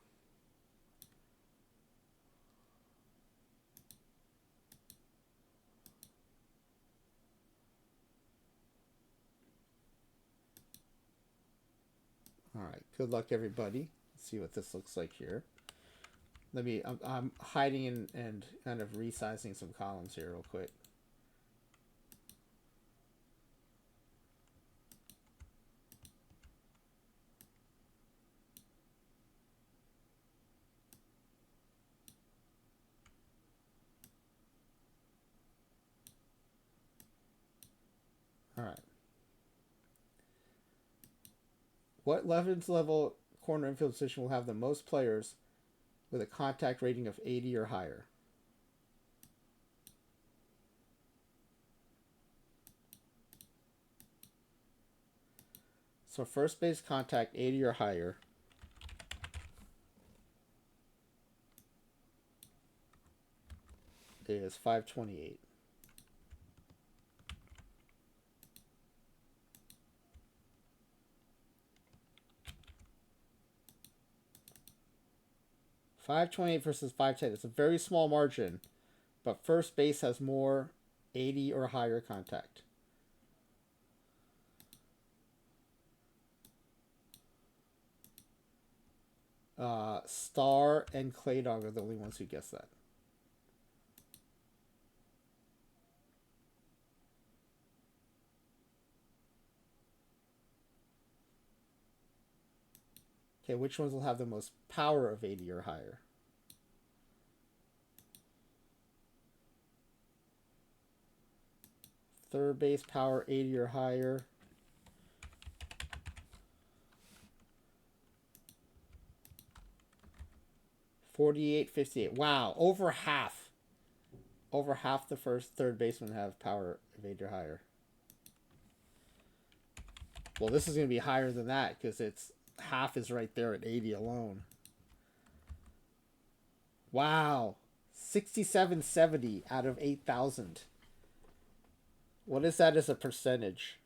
All right, good luck, everybody. Let's see what this looks like here. I'm hiding and kind of resizing some columns here real quick. All right. What level corner infield position will have the most players with a contact rating of 80 or higher? So first base contact 80 or higher is 528. .528 versus 510. It's a very small margin, but first base has more 80 or higher contact. Star and Claydog are the only ones who guess that. Okay, which ones will have the most power of 80 or higher? Third base power 80 or higher. .48, 58. Wow, over half. Over half the third basemen have power of 80 or higher. Well, this is going to be higher than that because it's half is right there at 80 alone. Wow. 6770 out of 8,000. What is that as a percentage?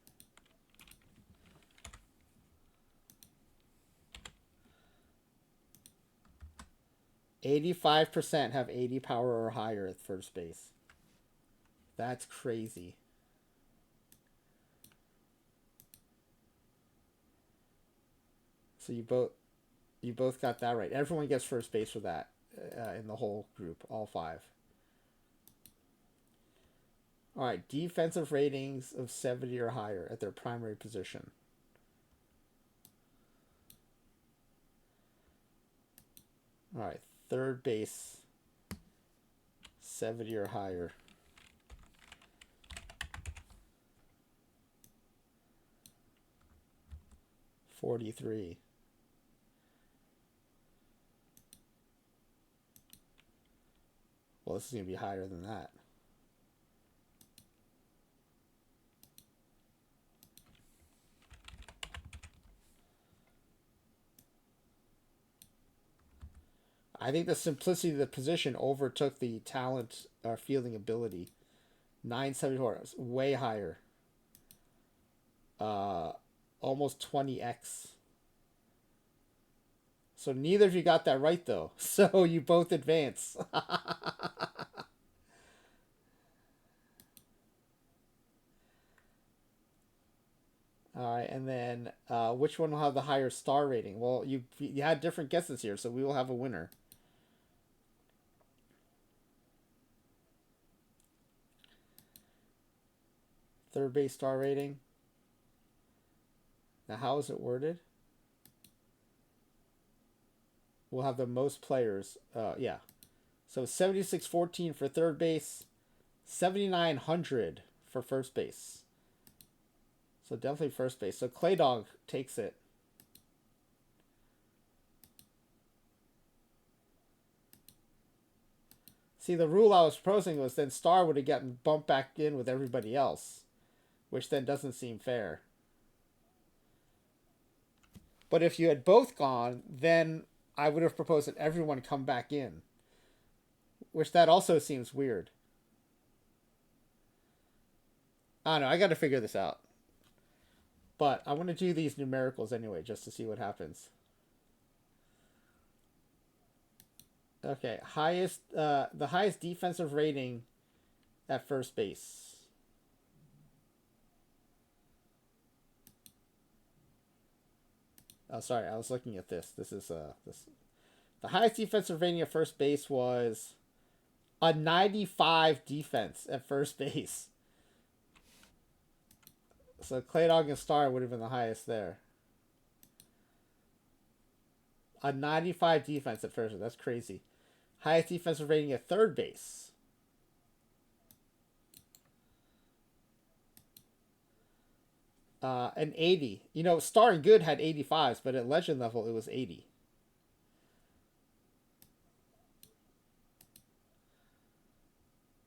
%85 have 80 power or higher at first base. That's crazy. So you both got that right. Everyone gets first base for that in the whole group, all five. All right, defensive ratings of 70 or higher at their primary position. All right, third base 70 or higher. $43. Well, this is going to be higher than that. I think the simplicity of the position overtook the talent or fielding ability. 974 is way higher. Almost 20x. So neither of you got that right, though. So you both advance. All right, and then which one will have the higher star rating? Well, you had different guesses here, so we will have a winner. Third base star rating. Now, how is it worded? We'll have the most players. Yeah. So 7614 for third base, 7900 for first base. So definitely first base. So Clay Dog takes it. See, the rule I was proposing was then Star would have gotten bumped back in with everybody else, which then doesn't seem fair. But if you had both gone, then I would have proposed that everyone come back in, which that also seems weird. I don't know. I got to figure this out. But I want to do these numericals anyway, just to see what happens. Okay, the highest defensive rating at first base. Oh, sorry, I was looking at this. This is this. The highest defensive rating at first base was a 95 defense at first base. So Clay Dog and Star would have been the highest there. A 95 defense at first. That's crazy. Highest defensive rating at third base. An 80. You know, Star and Good had 85s, but at legend level it was 80.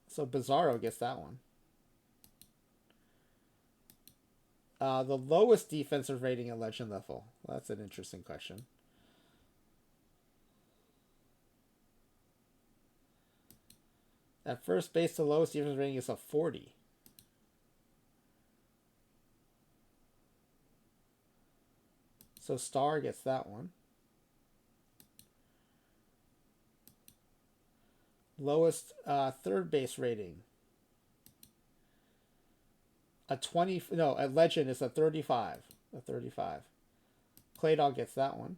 So Bizarro gets that one. The lowest defensive rating at legend level. Well, that's an interesting question. At first base, the lowest defensive rating is a 40. So Star gets that one. Lowest third base rating. A 20. No, at legend is a 35. A 35. Clay Dog gets that one.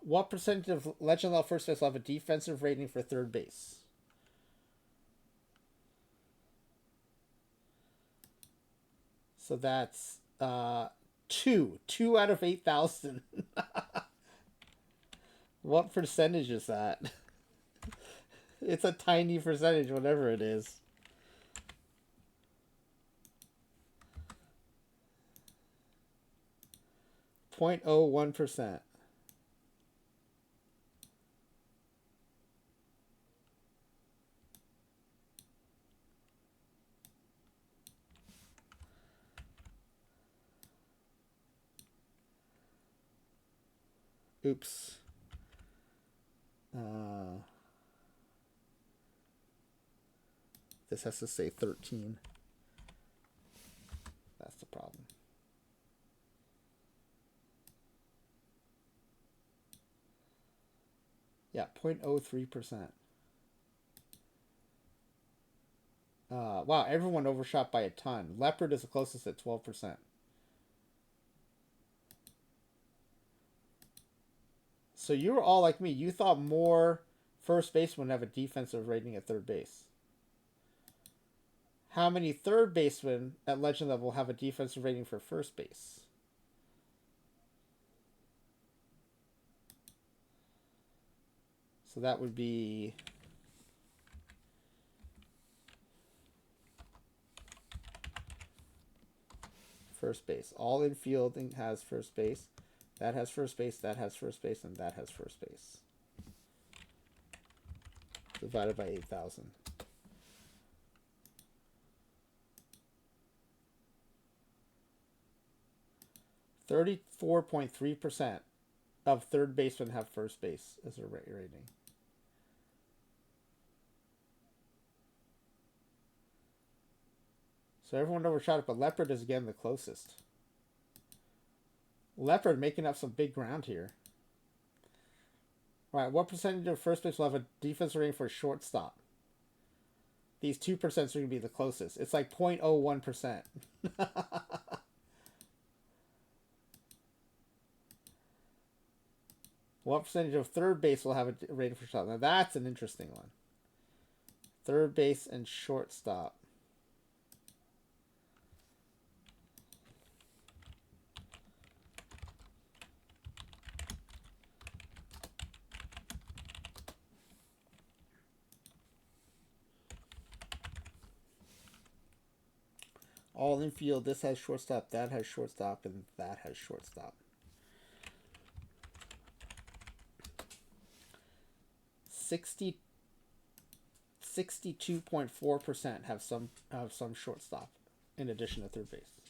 What percentage of legend level first base will have a defensive rating for third base? So that's 2. 2 out of 8,000. What percentage is that? It's a tiny percentage, whatever it is. .01%. Oops. This has to say 13. That's the problem. Yeah, 0.03%. Wow, everyone overshot by a ton. Leopard is the closest at 12%. So you were all like me. You thought more first basemen have a defensive rating at third base. How many third basemen at legend level have a defensive rating for first base? So that would be first base. All infield has first base. That has first base, that has first base, and that has first base. Divided by 8,000. 34.3% of third basemen have first base as a rating. So everyone overshot it, but Leopard is again the closest. Leopard making up some big ground here. All right, what percentage of first base will have a defensive rating for shortstop? These 2% are going to be the closest. It's like 0.01%. What percentage of third base will have a rating for shortstop? Now that's an interesting one. Third base and shortstop. All infield, this has shortstop, that has shortstop, and that has shortstop. 62.4% have some shortstop in addition to third base.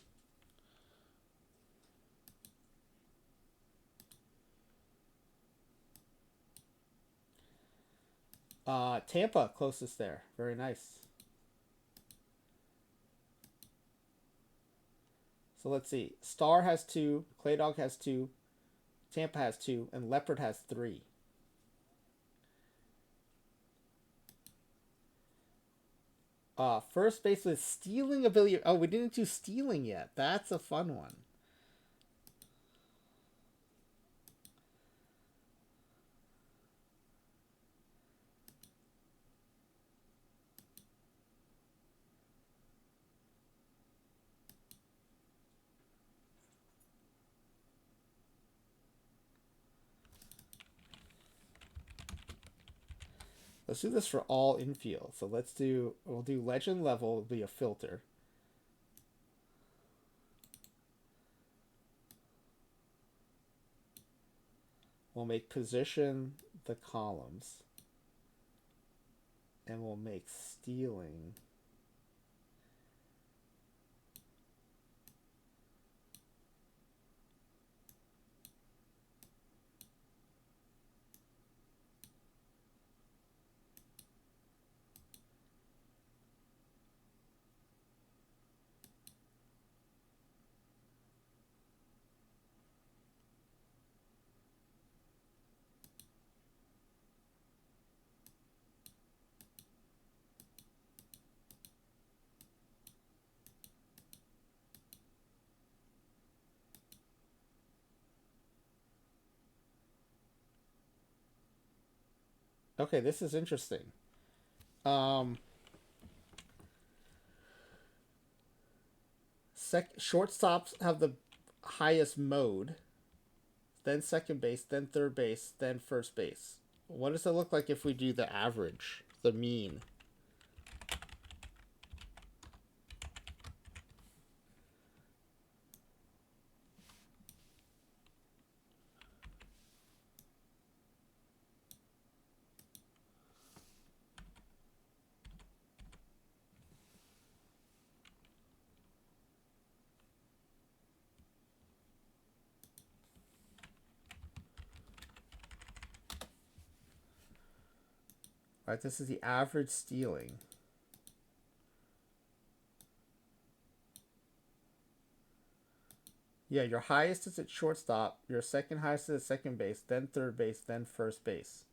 Tampa closest there. Very nice. So let's see. Star has 2, Clay Dog has 2, Tampa has 2, and Leopard has 3. First base with stealing ability. Oh, we didn't do stealing yet. That's a fun one. Let's do this for all infield. So we'll do legend level, will be a filter. We'll make position the columns. And we'll make stealing Okay, this is interesting. Shortstops have the highest mode, then second base, then third base, then first base. What does it look like if we do the average, the mean? Right, this is the average stealing. Yeah, your highest is at shortstop, your second highest is at second base, then third base, then first base.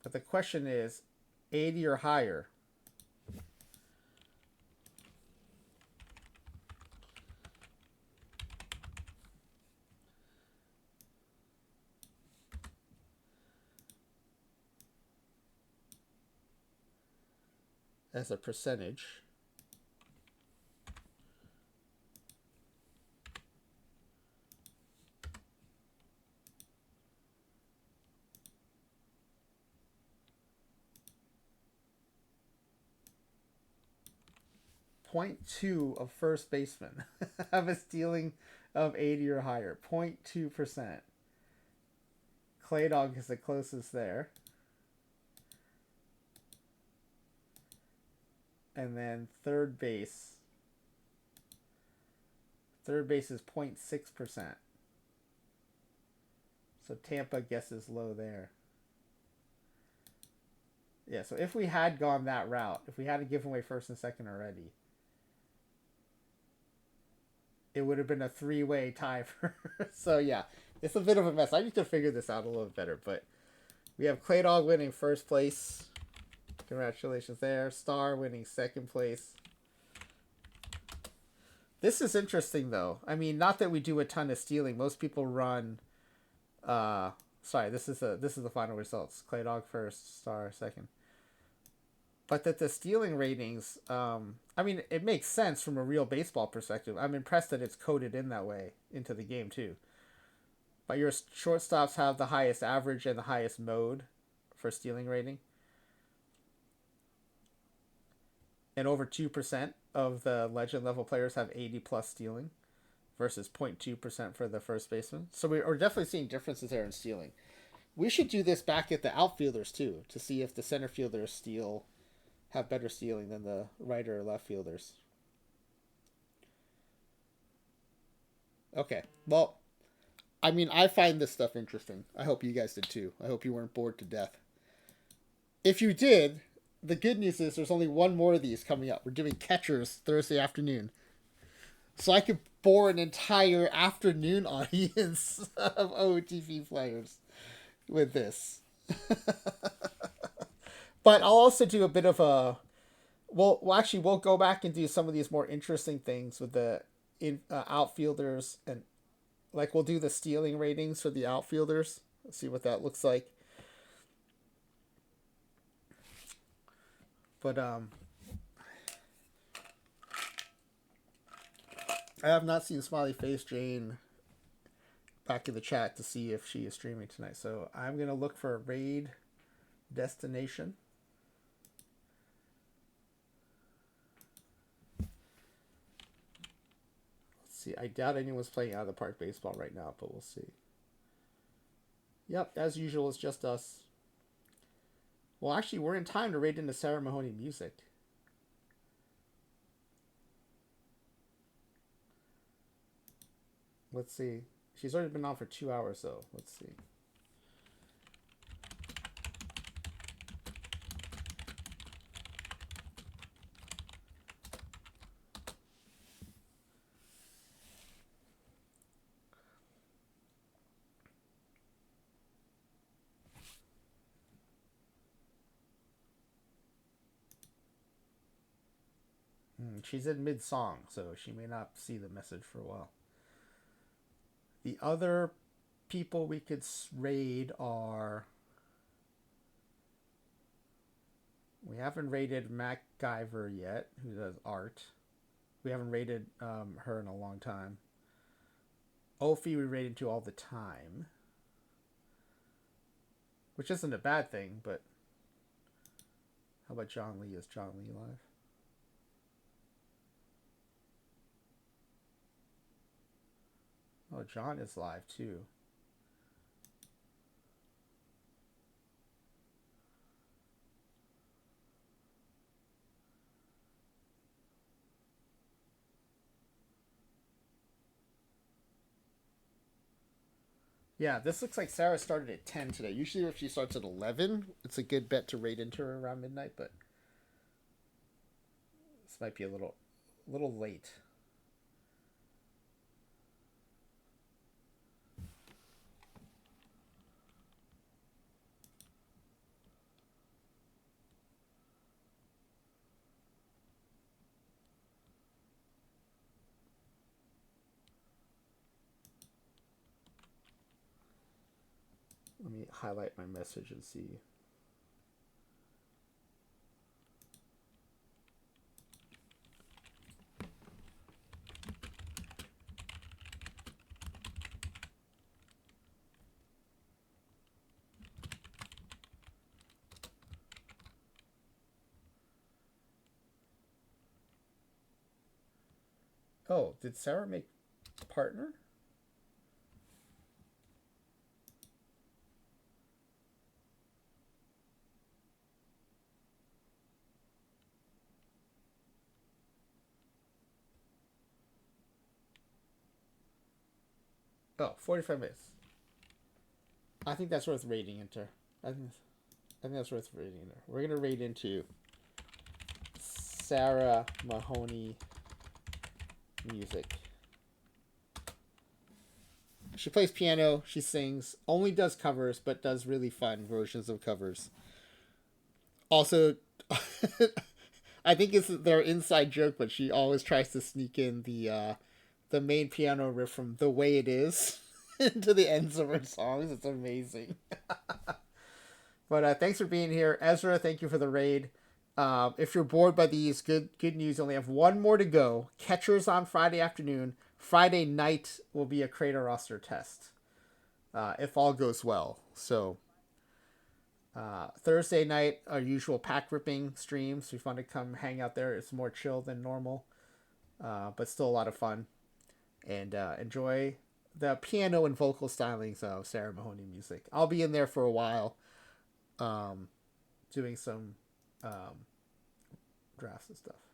But the question is 80 or higher. as a percentage. Point 0.2 of first baseman have a stealing of 80 or higher. 0.2%. Clay Dog is the closest there. And then third base. Third base is 0.6%. So Tampa guesses low there. Yeah, so if we had gone that route, if we hadn't given away first and second already, it would have been a three-way tie for. So yeah, it's a bit of a mess. I need to figure this out a little better, but we have Clay Dog winning first place. Congratulations there. Star winning second place. This is interesting though. I mean, not that we do a ton of stealing. Most people run. Sorry, this is the final results. Clay Dog first, Star second. But that the stealing ratings, I mean, it makes sense from a real baseball perspective. I'm impressed that it's coded in that way into the game too. But your shortstops have the highest average and the highest mode for stealing rating. And over 2% of the legend level players have 80 plus stealing versus 0.2% for the first baseman. So we're definitely seeing differences there in stealing. We should do this back at the outfielders too to see if the center fielders have better stealing than the right or left fielders. Okay. Well, I mean, I find this stuff interesting. I hope you guys did too. I hope you weren't bored to death. If you did, the good news is there's only one more of these coming up. We're doing catchers Thursday afternoon. So I could bore an entire afternoon audience of OOTP players with this. But I'll also do a bit of a. Actually, we'll go back and do some of these more interesting things with the outfielders, and like we'll do the stealing ratings for the outfielders. Let's see what that looks like. But I have not seen Smiley Face Jane back in the chat to see if she is streaming tonight. So I'm gonna look for a raid destination. See, I doubt anyone's playing out of the park baseball right now, but we'll see. Yep, as usual, it's just us. Well, actually, we're in time to raid into Sarah Mahoney music. Let's see. She's already been on for 2 hours, though. Let's see. She's in mid-song, so she may not see the message for a while. The other people we could raid are... We haven't raided MacGyver yet, who does art. We haven't raided her in a long time. Ophi we raid into all the time. Which isn't a bad thing, but... How about John Lee? Is John Lee live? Oh, John is live too. Yeah, this looks like Sarah started at 10 today. Usually if she starts at 11, it's a good bet to raid into her around midnight, but this might be a little late. Let me highlight my message and see. Oh, did Sarah make partner? Oh, 45 minutes. I think that's worth rating into. I think, I think that's worth rating into. We're going to rate into Sarah Mahoney music. She plays piano, she sings, only does covers, but does really fun versions of covers. Also, I think it's their inside joke, but she always tries to sneak in the main piano riff from "The Way It Is" into the ends of her songs. It's amazing. But thanks for being here, Ezra. Thank you for the raid. If you're bored by these, good news. You only have one more to go. Catchers on Friday afternoon. Friday night will be a Crater roster test, if all goes well. So Thursday night, our usual pack ripping streams. We fun to come hang out there. It's more chill than normal, but still a lot of fun. And enjoy the piano and vocal stylings of Sarah Mahoney music. I'll be in there for a while, doing some drafts and stuff.